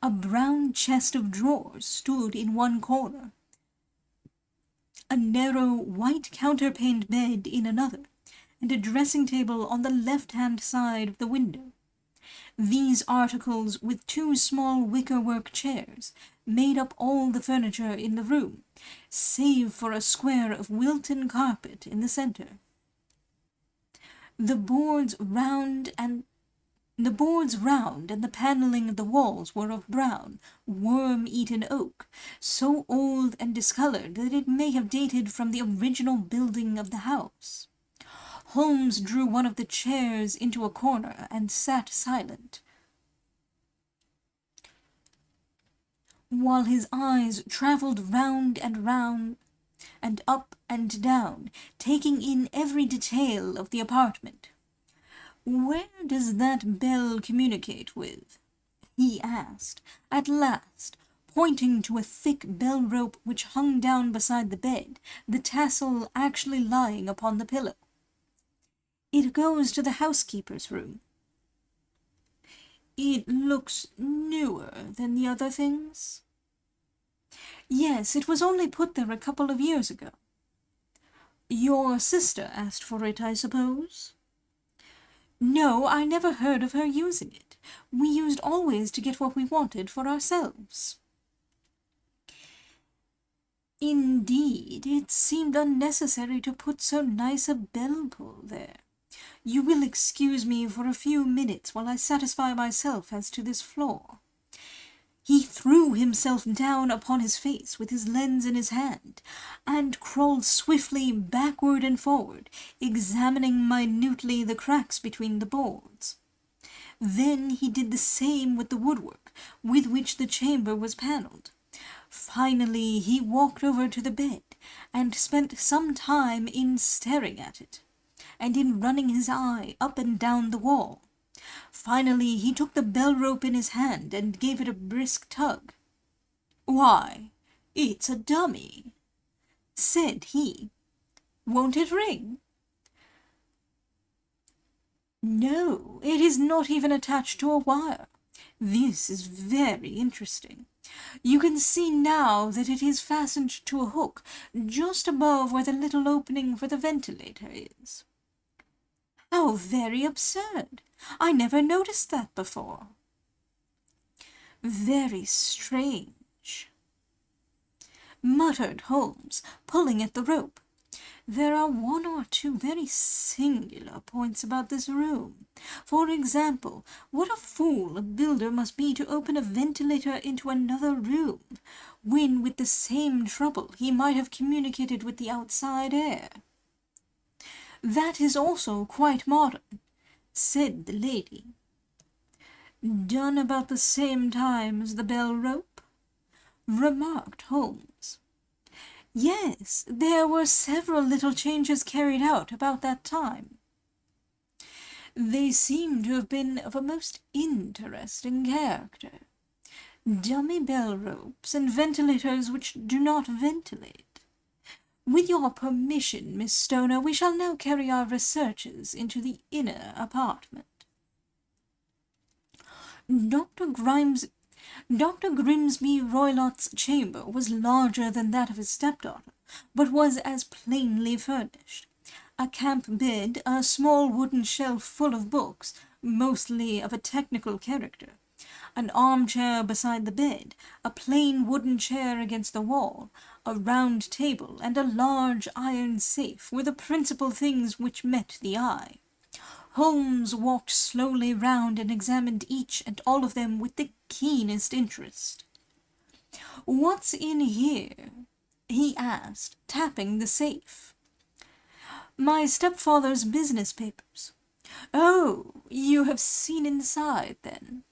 Speaker 1: A brown chest of drawers stood in one corner, a narrow white counterpaned bed in another, and a dressing-table on the left-hand side of the window. These articles, with 2 small wicker-work chairs, made up all the furniture in the room, save for a square of Wilton carpet in the centre. The boards round and the panelling of the walls were of brown, worm-eaten oak, so old and discoloured that it may have dated from the original building of the house. Holmes drew one of the chairs into a corner and sat silent, while his eyes travelled round and round and up and down, taking in every detail of the apartment. "Where does that bell communicate with?" he asked, at last, pointing to a thick bell-rope which hung down beside the bed, the tassel actually lying upon the pillow. "It goes to the housekeeper's room." "It looks newer than the other things?" "Yes, it was only put there a couple of years ago." "Your sister asked for it, I suppose?" "No, I never heard of her using it. We used always to get what we wanted for ourselves." "Indeed, it seemed unnecessary to put so nice a bell-pull there. You will excuse me for a few minutes while I satisfy myself as to this floor." He threw himself down upon his face with his lens in his hand, and crawled swiftly backward and forward, examining minutely the cracks between the boards. Then he did the same with the woodwork with which the chamber was panelled. Finally he walked over to the bed, and spent some time in staring at it, and in running his eye up and down the wall. Finally he took the bell-rope in his hand and gave it a brisk tug. "Why, it's a dummy," said he. "Won't it ring?" "No, it is not even attached to a wire. This is very interesting. You can see now that it is fastened to a hook just above where the little opening for the ventilator is." "How very absurd! I never noticed that before." "Very strange," muttered Holmes, pulling at the rope. "There are 1 or 2 very singular points about this room. For example, what a fool a builder must be to open a ventilator into another room, when with the same trouble he might have communicated with the outside air." "That is also quite modern," said the lady. "Done about the same time as the bell-rope?" remarked Holmes. "Yes, there were several little changes carried out about that time." "They seem to have been of a most interesting character. Dummy bell-ropes and ventilators which do not ventilate. With your permission, Miss Stoner, we shall now carry our researches into the inner apartment." Dr. Grimsby Roylott's chamber was larger than that of his stepdaughter, but was as plainly furnished. A camp bed, a small wooden shelf full of books, mostly of a technical character, an armchair beside the bed, a plain wooden chair against the wall, a round table, and a large iron safe were the principal things which met the eye. Holmes walked slowly round and examined each and all of them with the keenest interest. "What's in here?" he asked, tapping the safe. "My stepfather's business papers." "Oh, you have seen inside, then?"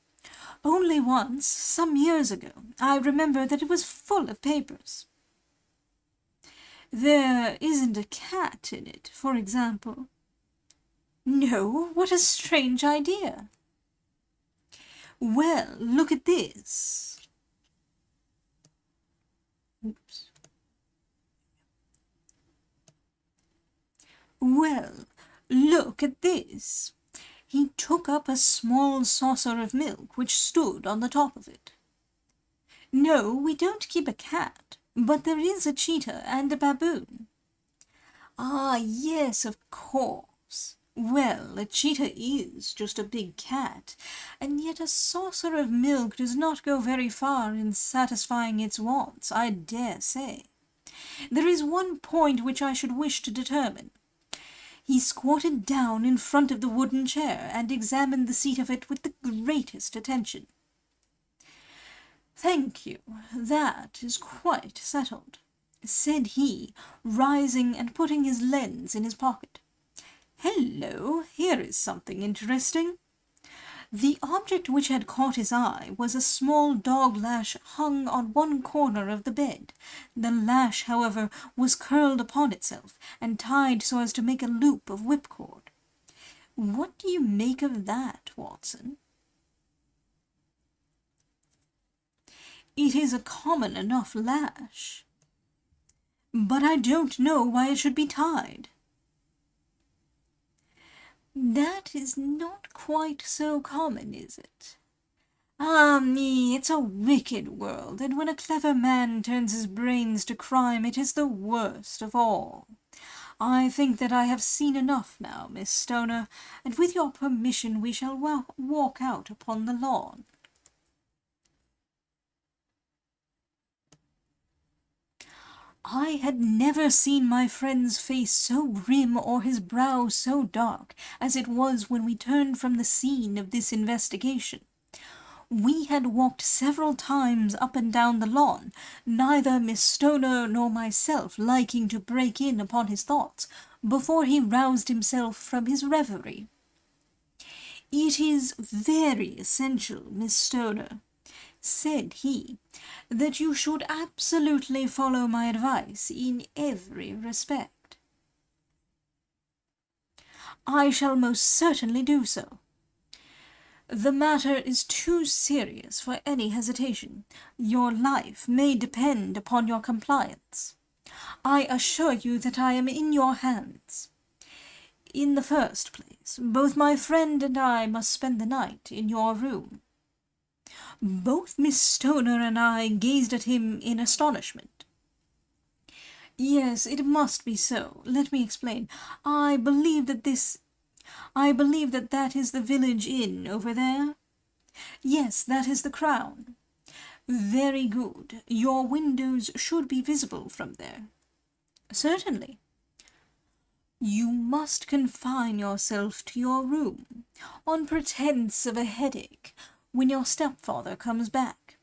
Speaker 1: Only once, some years ago. I remember that it was full of papers. There isn't a cat in it, for example. No, what a strange idea. Well, look at this. Oops. Well, look at this. He took up a small saucer of milk which stood on the top of it. No, we don't keep a cat, but there is a cheetah and a baboon. Ah, yes, of course. Well, a cheetah is just a big cat, and yet a saucer of milk does not go very far in satisfying its wants, I dare say. There is one point which I should wish to determine. He squatted down in front of the wooden chair and examined the seat of it with the greatest attention. Thank you, that is quite settled, said he, rising and putting his lens in his pocket. Hello, here is something interesting. The object which had caught his eye was a small dog lash hung on one corner of the bed. The lash, however, was curled upon itself, and tied so as to make a loop of whipcord. What do you make of that, Watson? It is a common enough lash, but I don't know why it should be tied. That is not quite so common, is it? Ah me, it's a wicked world, and when a clever man turns his brains to crime, it is the worst of all. I think that I have seen enough now, Miss Stoner, and with your permission we shall walk out upon the lawn. I had never seen my friend's face so grim or his brow so dark as it was when we turned from the scene of this investigation. We had walked several times up and down the lawn, neither Miss Stoner nor myself liking to break in upon his thoughts, before he roused himself from his reverie. "It is very essential, Miss Stoner," said he, "that you should absolutely follow my advice in every respect." "I shall most certainly do so. The matter is too serious for any hesitation. Your life may depend upon your compliance. I assure you that I am in your hands. In the first place, both my friend and I must spend the night in your room." Both Miss Stoner and I gazed at him in astonishment. "Yes, it must be so. Let me explain. I believe that that is the village inn over there?" "Yes, that is the Crown." "Very good. Your windows should be visible from there." "Certainly." "You must confine yourself to your room, on pretence of a headache, when your stepfather comes back.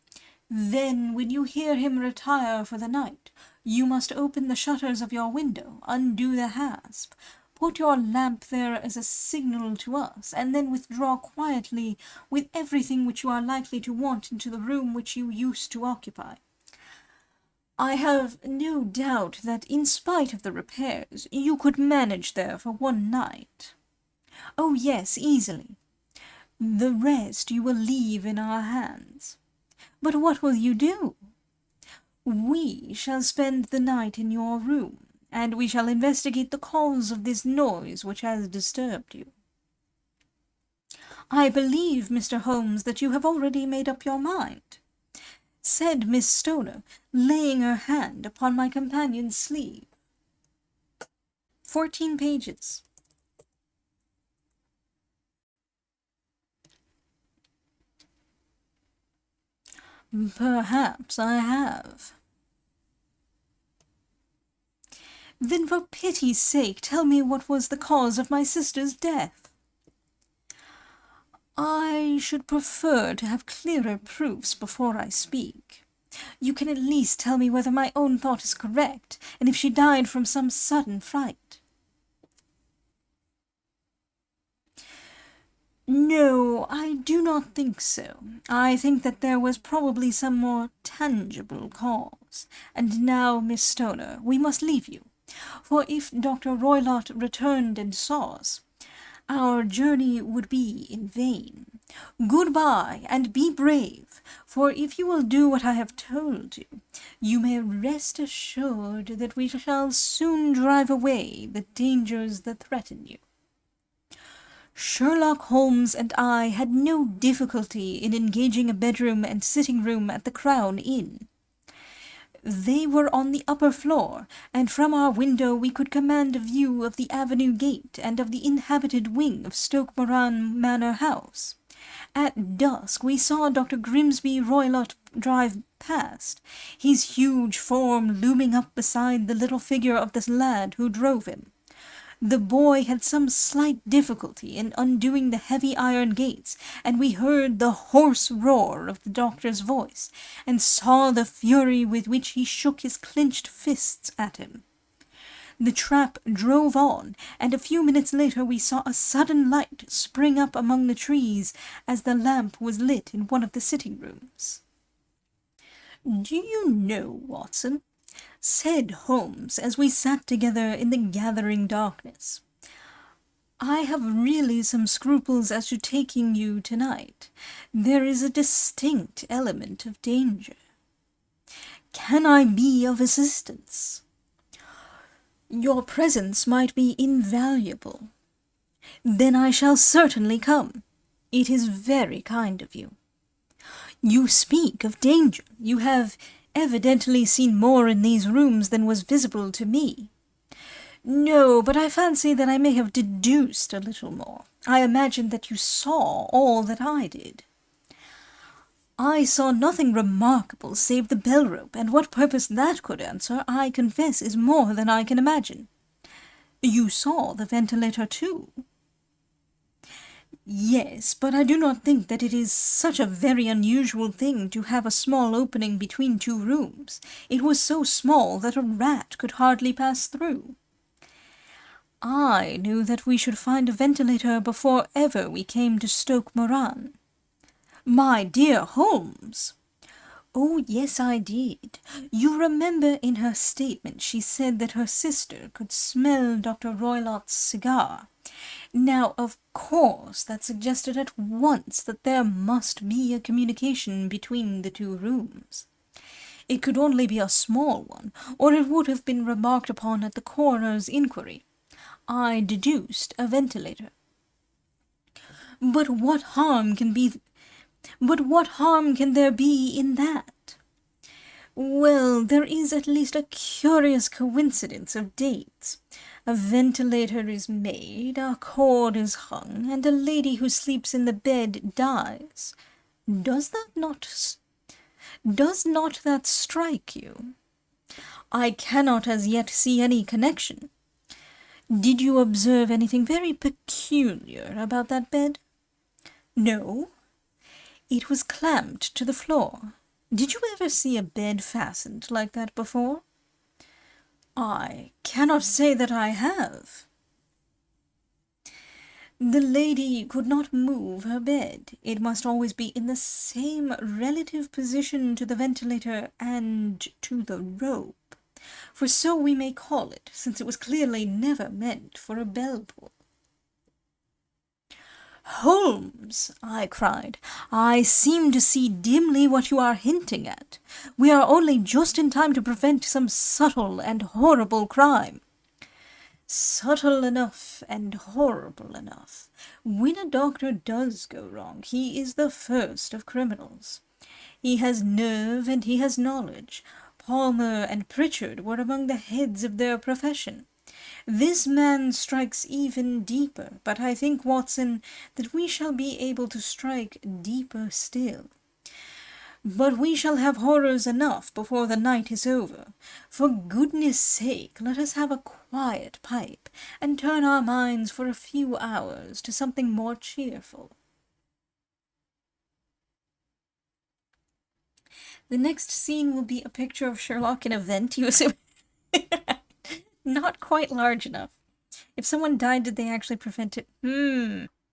Speaker 1: Then, when you hear him retire for the night, you must open the shutters of your window, undo the hasp, put your lamp there as a signal to us, and then withdraw quietly with everything which you are likely to want into the room which you used to occupy. I have no doubt that, in spite of the repairs, you could manage there for one night." "Oh, yes, easily." "The rest you will leave in our hands." "But what will you do?" "We shall spend the night in your room, and we shall investigate the cause of this noise which has disturbed you." "I believe, Mr. Holmes, that you have already made up your mind," said Miss Stoner, laying her hand upon my companion's sleeve. 14 pages. "Perhaps I have." "Then for pity's sake tell me what was the cause of my sister's death." "I should prefer to have clearer proofs before I speak. You can at least tell me whether my own thought is correct, and if she died from some sudden fright." No, I do not think so. I think that there was probably some more tangible cause. And now, Miss Stoner, we must leave you. For if Dr. Roylott returned and saw us, our journey would be in vain. Goodbye, and be brave, for if you will do what I have told you, you may rest assured that we shall soon drive away the dangers that threaten you. Sherlock Holmes and I had no difficulty in engaging a bedroom and sitting room at the Crown Inn. They were on the upper floor, and from our window we could command a view of the avenue gate and of the inhabited wing of Stoke Moran Manor House. At dusk we saw Dr. Grimsby Roylott drive past, his huge form looming up beside the little figure of the lad who drove him. The boy had some slight difficulty in undoing the heavy iron gates, and we heard the hoarse roar of the doctor's voice, and saw the fury with which he shook his clenched fists at him. The trap drove on, and a few minutes later we saw a sudden light spring up among the trees as the lamp was lit in one of the sitting rooms. "Do you know, Watson," said Holmes as we sat together in the gathering darkness, "I have really some scruples as to taking you tonight. There is a distinct element of danger. Can I be of assistance?" "Your presence might be invaluable." "Then I shall certainly come. It is very kind of you." "You speak of danger. You have evidently seen more in these rooms than was visible to me." "No, but I fancy that I may have deduced a little more. I imagine that you saw all that I did." "I saw nothing remarkable save the bell-rope, and what purpose that could answer, I confess, is more than I can imagine." "You saw the ventilator too?" "Yes, but I do not think that it is such a very unusual thing to have a small opening between two rooms. It was so small that a rat could hardly pass through." "I knew that we should find a ventilator before ever we came to Stoke Moran." "My dear Holmes!" "Oh, yes, I did. You remember in her statement she said that her sister could smell Dr. Roylott's cigar. Now, of course, that suggested at once that there must be a communication between the two rooms. It could only be a small one, or it would have been remarked upon at the coroner's inquiry. I deduced a ventilator." But what harm can there be in that?" "Well, there is at least a curious coincidence of dates. A ventilator is made, a cord is hung, and a lady who sleeps in the bed dies. Does not that strike you?" "I cannot as yet see any connection." "Did you observe anything very peculiar about that bed?" "No." "It was clamped to the floor. Did you ever see a bed fastened like that before?" "I cannot say that I have." "The lady could not move her bed. It must always be in the same relative position to the ventilator and to the rope, for so we may call it, since it was clearly never meant for a bell pull." "Holmes," I cried, "I seem to see dimly what you are hinting at. We are only just in time to prevent some subtle and horrible crime." "Subtle enough and horrible enough. When a doctor does go wrong, he is the first of criminals. He has nerve and he has knowledge. Palmer and Pritchard were among the heads of their profession. This man strikes even deeper, but I think, Watson, that we shall be able to strike deeper still. But we shall have horrors enough before the night is over. For goodness sake, let us have a quiet pipe, and turn our minds for a few hours to something more cheerful." The next scene will be a picture of Sherlock in a vent using not quite large enough. If someone died, did they actually prevent it?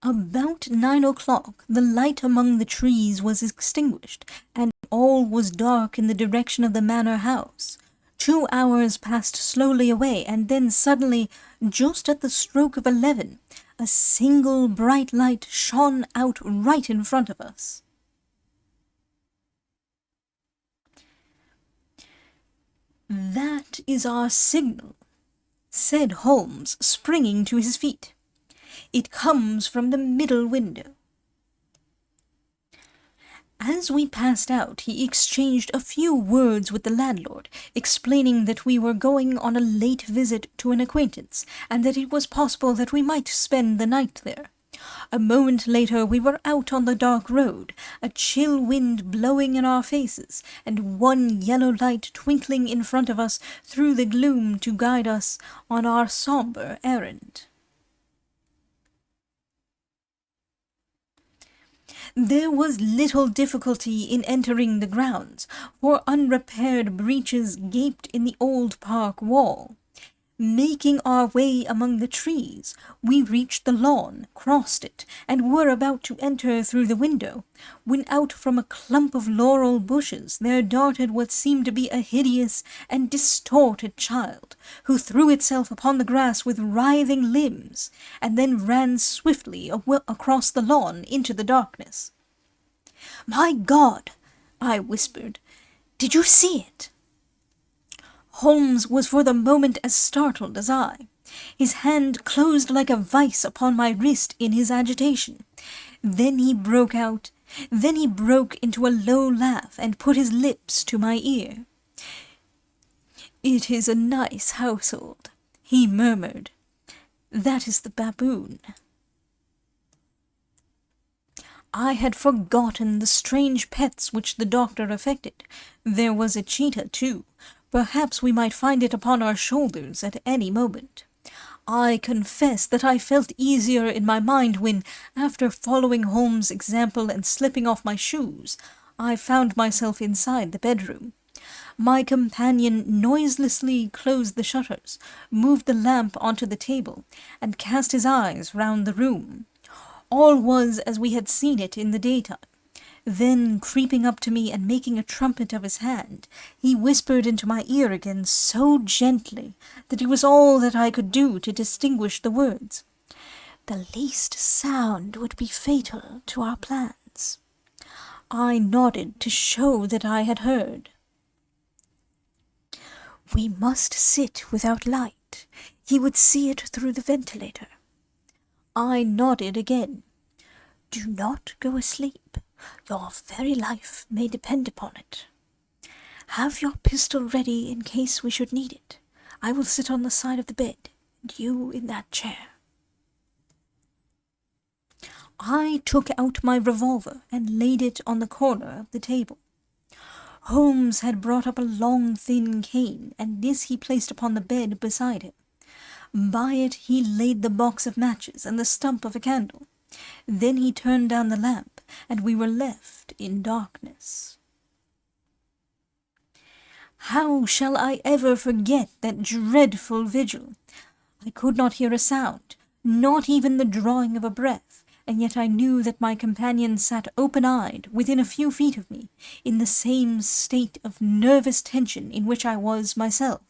Speaker 1: About 9 o'clock, the light among the trees was extinguished, and all was dark in the direction of the manor house. 2 hours passed slowly away, and then suddenly, just at the stroke of 11, a single bright light shone out right in front of us. "That is our signal," said Holmes, springing to his feet. "It comes from the middle window." As we passed out, he exchanged a few words with the landlord, explaining that we were going on a late visit to an acquaintance, and that it was possible that we might spend the night there. A moment later we were out on the dark road, a chill wind blowing in our faces, and one yellow light twinkling in front of us through the gloom to guide us on our sombre errand. There was little difficulty in entering the grounds, for unrepaired breaches gaped in the old park wall. Making our way among the trees, we reached the lawn, crossed it, and were about to enter through the window, when out from a clump of laurel bushes there darted what seemed to be a hideous and distorted child, who threw itself upon the grass with writhing limbs, and then ran swiftly across the lawn into the darkness. "My God!" I whispered. "Did you see it?" Holmes was for the moment as startled as I. His hand closed like a vice upon my wrist in his agitation. Then he broke into a low laugh and put his lips to my ear. "It is a nice household," he murmured. "That is the baboon." I had forgotten the strange pets which the doctor affected. There was a cheetah, too. Perhaps we might find it upon our shoulders at any moment. I confess that I felt easier in my mind when, after following Holmes' example and slipping off my shoes, I found myself inside the bedroom. My companion noiselessly closed the shutters, moved the lamp onto the table, and cast his eyes round the room. All was as we had seen it in the daytime. Then, creeping up to me and making a trumpet of his hand, he whispered into my ear again so gently that it was all that I could do to distinguish the words. "The least sound would be fatal to our plans." I nodded to show that I had heard. "We must sit without light. He would see it through the ventilator." I nodded again. "Do not go asleep. Your very life may depend upon it. Have your pistol ready in case we should need it. I will sit on the side of the bed, and you in that chair." I took out my revolver and laid it on the corner of the table. Holmes had brought up a long, thin cane, and this he placed upon the bed beside him. By it he laid the box of matches and the stump of a candle. Then he turned down the lamp, and we were left in darkness. How shall I ever forget that dreadful vigil? I could not hear a sound, not even the drawing of a breath, and yet I knew that my companion sat open-eyed within a few feet of me, in the same state of nervous tension in which I was myself.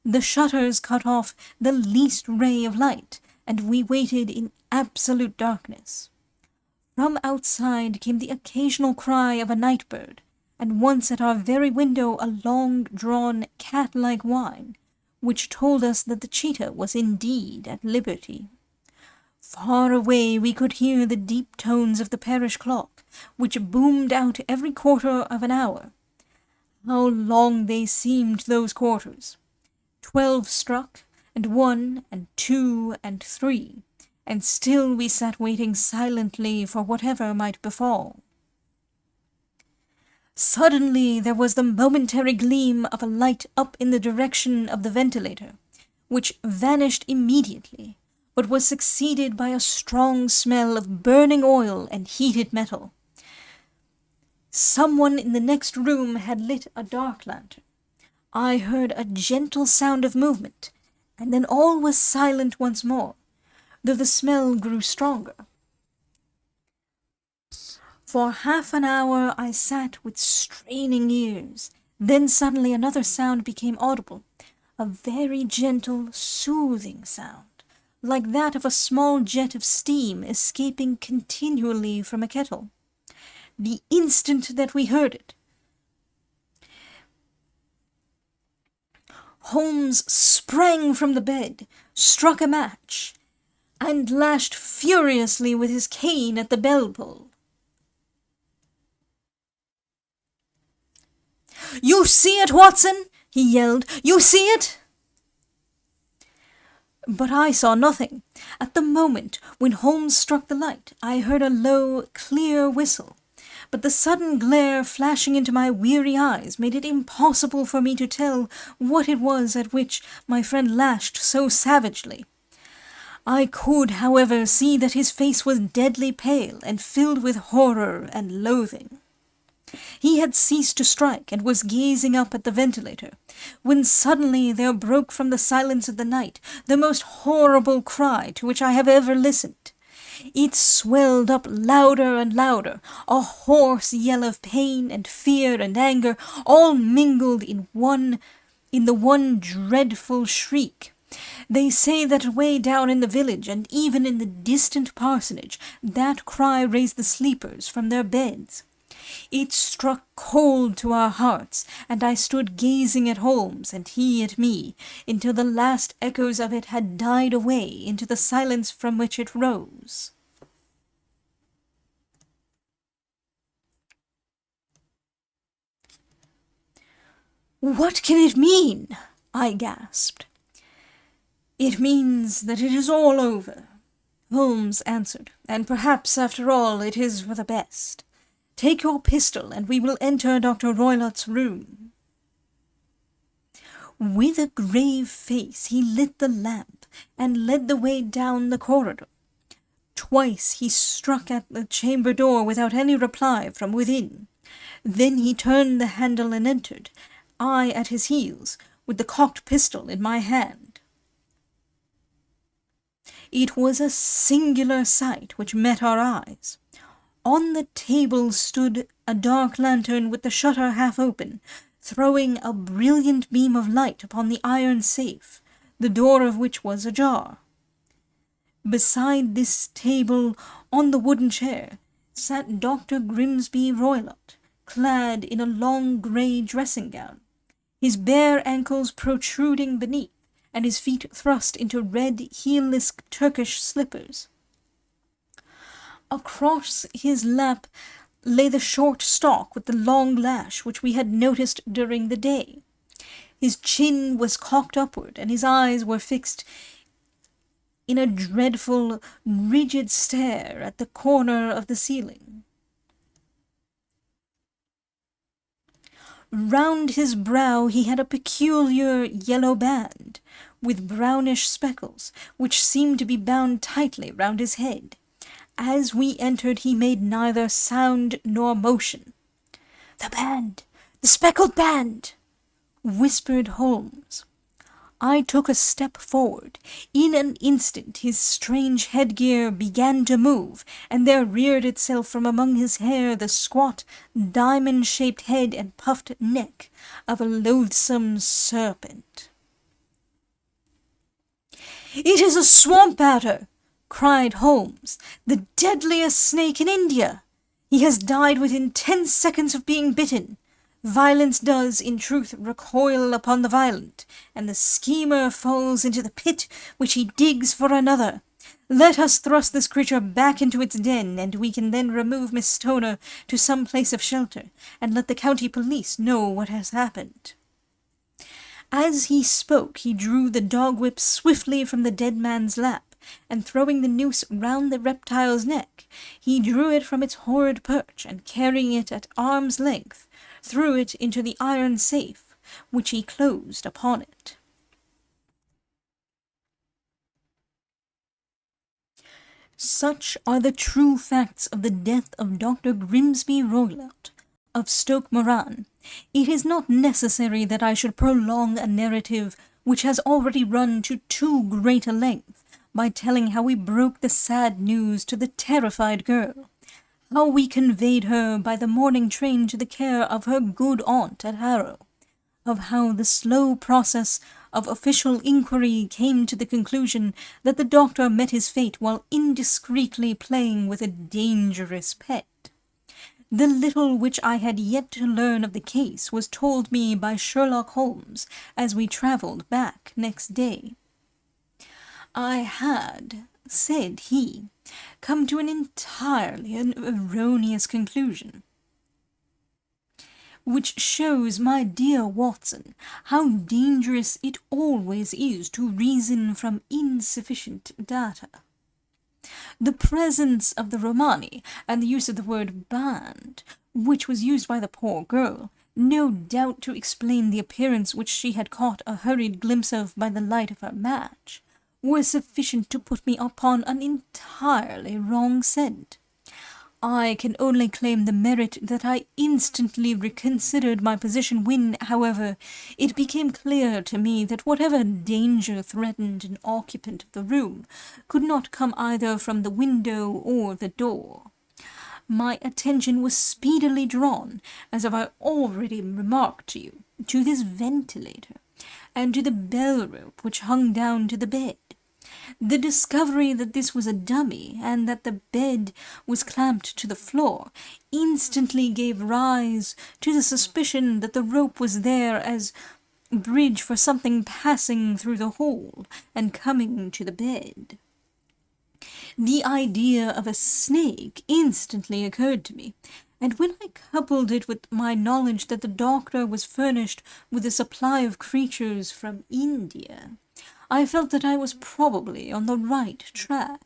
Speaker 1: The shutters cut off the least ray of light, and we waited in absolute darkness. From outside came the occasional cry of a night bird, and once at our very window a long-drawn, cat-like whine, which told us that the cheetah was indeed at liberty. Far away we could hear the deep tones of the parish clock, which boomed out every quarter of an hour. How long they seemed, those quarters! 12 struck, and 1, and 2, and 3, and still we sat waiting silently for whatever might befall. Suddenly there was the momentary gleam of a light up in the direction of the ventilator, which vanished immediately, but was succeeded by a strong smell of burning oil and heated metal. Someone in the next room had lit a dark lantern. I heard a gentle sound of movement, and then all was silent once more, though the smell grew stronger. For half an hour I sat with straining ears. Then suddenly another sound became audible, a very gentle, soothing sound, like that of a small jet of steam escaping continually from a kettle. The instant that we heard it, Holmes sprang from the bed, struck a match, and lashed furiously with his cane at the bell-pull. "You see it, Watson?" he yelled. "You see it?" But I saw nothing. At the moment when Holmes struck the light, I heard a low, clear whistle, but the sudden glare flashing into my weary eyes made it impossible for me to tell what it was at which my friend lashed so savagely. I could, however, see that his face was deadly pale and filled with horror and loathing. He had ceased to strike and was gazing up at the ventilator, when suddenly there broke from the silence of the night the most horrible cry to which I have ever listened. It swelled up louder and louder, a hoarse yell of pain and fear and anger, all mingled in the one dreadful shriek. They say that away down in the village, and even in the distant parsonage, that cry raised the sleepers from their beds. It struck cold to our hearts, and I stood gazing at Holmes, and he at me, until the last echoes of it had died away into the silence from which it rose. "What can it mean?" I gasped. "It means that it is all over," Holmes answered, "and perhaps, after all, it is for the best. Take your pistol, and we will enter Dr. Roylott's room." With a grave face he lit the lamp, and led the way down the corridor. Twice he struck at the chamber door without any reply from within. Then he turned the handle and entered, I at his heels, with the cocked pistol in my hand. It was a singular sight which met our eyes. On the table stood a dark lantern with the shutter half open, throwing a brilliant beam of light upon the iron safe, the door of which was ajar. Beside this table, on the wooden chair, sat Dr. Grimsby Roylott, clad in a long grey dressing-gown, his bare ankles protruding beneath, and his feet thrust into red, heelless Turkish slippers. Across his lap lay the short stalk with the long lash which we had noticed during the day. His chin was cocked upward, and his eyes were fixed in a dreadful, rigid stare at the corner of the ceiling. Round his brow he had a peculiar yellow band, with brownish speckles, which seemed to be bound tightly round his head. As we entered he made neither sound nor motion. "The band! The speckled band!" whispered Holmes. I took a step forward. In an instant his strange headgear began to move, and there reared itself from among his hair the squat, diamond-shaped head and puffed neck of a loathsome serpent. "It is a swamp adder!" cried Holmes, "the deadliest snake in India. He has died within 10 seconds of being bitten. Violence does, in truth, recoil upon the violent, and the schemer falls into the pit which he digs for another. Let us thrust this creature back into its den, and we can then remove Miss Stoner to some place of shelter, and let the county police know what has happened." As he spoke, he drew the dog-whip swiftly from the dead man's lap, and throwing the noose round the reptile's neck, he drew it from its horrid perch, and carrying it at arm's length, threw it into the iron safe, which he closed upon it. Such are the true facts of the death of Dr. Grimsby Roylott, of Stoke Moran. It is not necessary that I should prolong a narrative which has already run to too great a length, by telling how we broke the sad news to the terrified girl. how we conveyed her by the morning train to the care of her good aunt at Harrow, of how the slow process of official inquiry came to the conclusion that the doctor met his fate while indiscreetly playing with a dangerous pet. The little which I had yet to learn of the case was told me by Sherlock Holmes as we travelled back next day. I had, said he, come to an entirely erroneous conclusion, which shows, my dear Watson, how dangerous it always is to reason from insufficient data. The presence of the Romani, and the use of the word band, which was used by the poor girl, no doubt to explain the appearance which she had caught a hurried glimpse of by the light of her match, were sufficient to put me upon an entirely wrong scent. I can only claim the merit that I instantly reconsidered my position when, however, it became clear to me that whatever danger threatened an occupant of the room could not come either from the window or the door. My attention was speedily drawn, as I have already remarked to you, to this ventilator, and to the bell-rope which hung down to the bed. The discovery that this was a dummy, and that the bed was clamped to the floor, instantly gave rise to the suspicion that the rope was there as bridge for something passing through the hole and coming to the bed. The idea of a snake instantly occurred to me, and when I coupled it with my knowledge that the doctor was furnished with a supply of creatures from India, I felt that I was probably on the right track.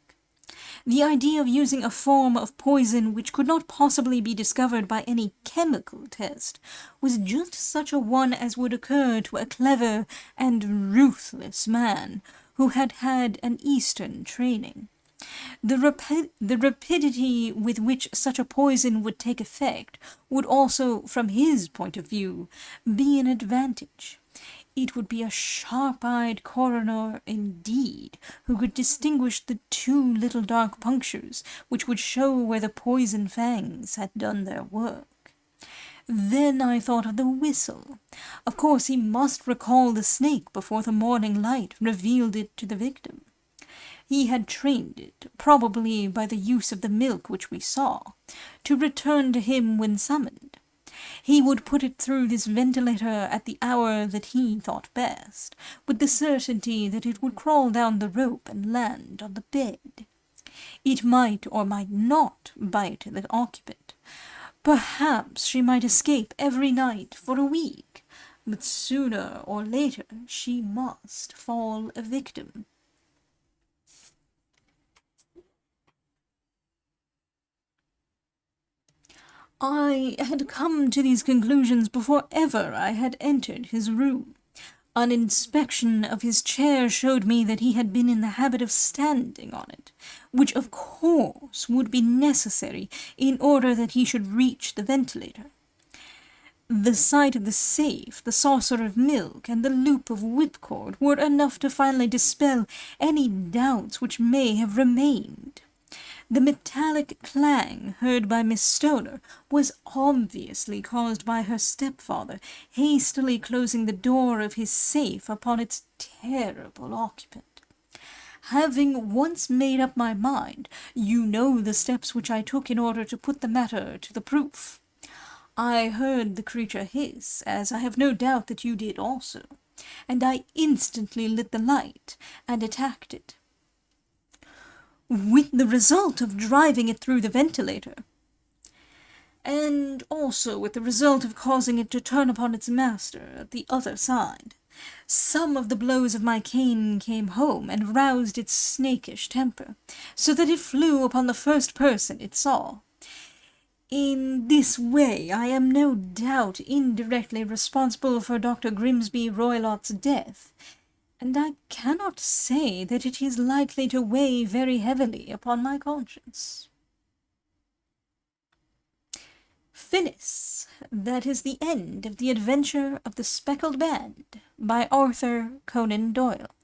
Speaker 1: The idea of using a form of poison which could not possibly be discovered by any chemical test was just such a one as would occur to a clever and ruthless man who had had an Eastern training. The rapidity with which such a poison would take effect would also, from his point of view, be an advantage. It would be a sharp-eyed coroner indeed who could distinguish the two little dark punctures which would show where the poison fangs had done their work. Then I thought of the whistle. Of course he must recall the snake before the morning light revealed it to the victim. He had trained it, probably by the use of the milk which we saw, to return to him when summoned. He would put it through this ventilator at the hour that he thought best, with the certainty that it would crawl down the rope and land on the bed. It might or might not bite the occupant. Perhaps she might escape every night for a week, but sooner or later she must fall a victim. I had come to these conclusions before ever I had entered his room. An inspection of his chair showed me that he had been in the habit of standing on it, which of course would be necessary in order that he should reach the ventilator. The sight of the safe, the saucer of milk, and the loop of whipcord were enough to finally dispel any doubts which may have remained. The metallic clang heard by Miss Stoner was obviously caused by her stepfather hastily closing the door of his safe upon its terrible occupant. Having once made up my mind, you know the steps which I took in order to put the matter to the proof. I heard the creature hiss, as I have no doubt that you did also, and I instantly lit the light and attacked it, with the result of driving it through the ventilator, and also with the result of causing it to turn upon its master at the other side. Some of the blows of my cane came home and roused its snakish temper, so that it flew upon the first person it saw. In this way I am no doubt indirectly responsible for Dr. Grimsby Roylott's death, and I cannot say that it is likely to weigh very heavily upon my conscience. Finis, that is the end of the adventure of the Speckled Band by Arthur Conan Doyle.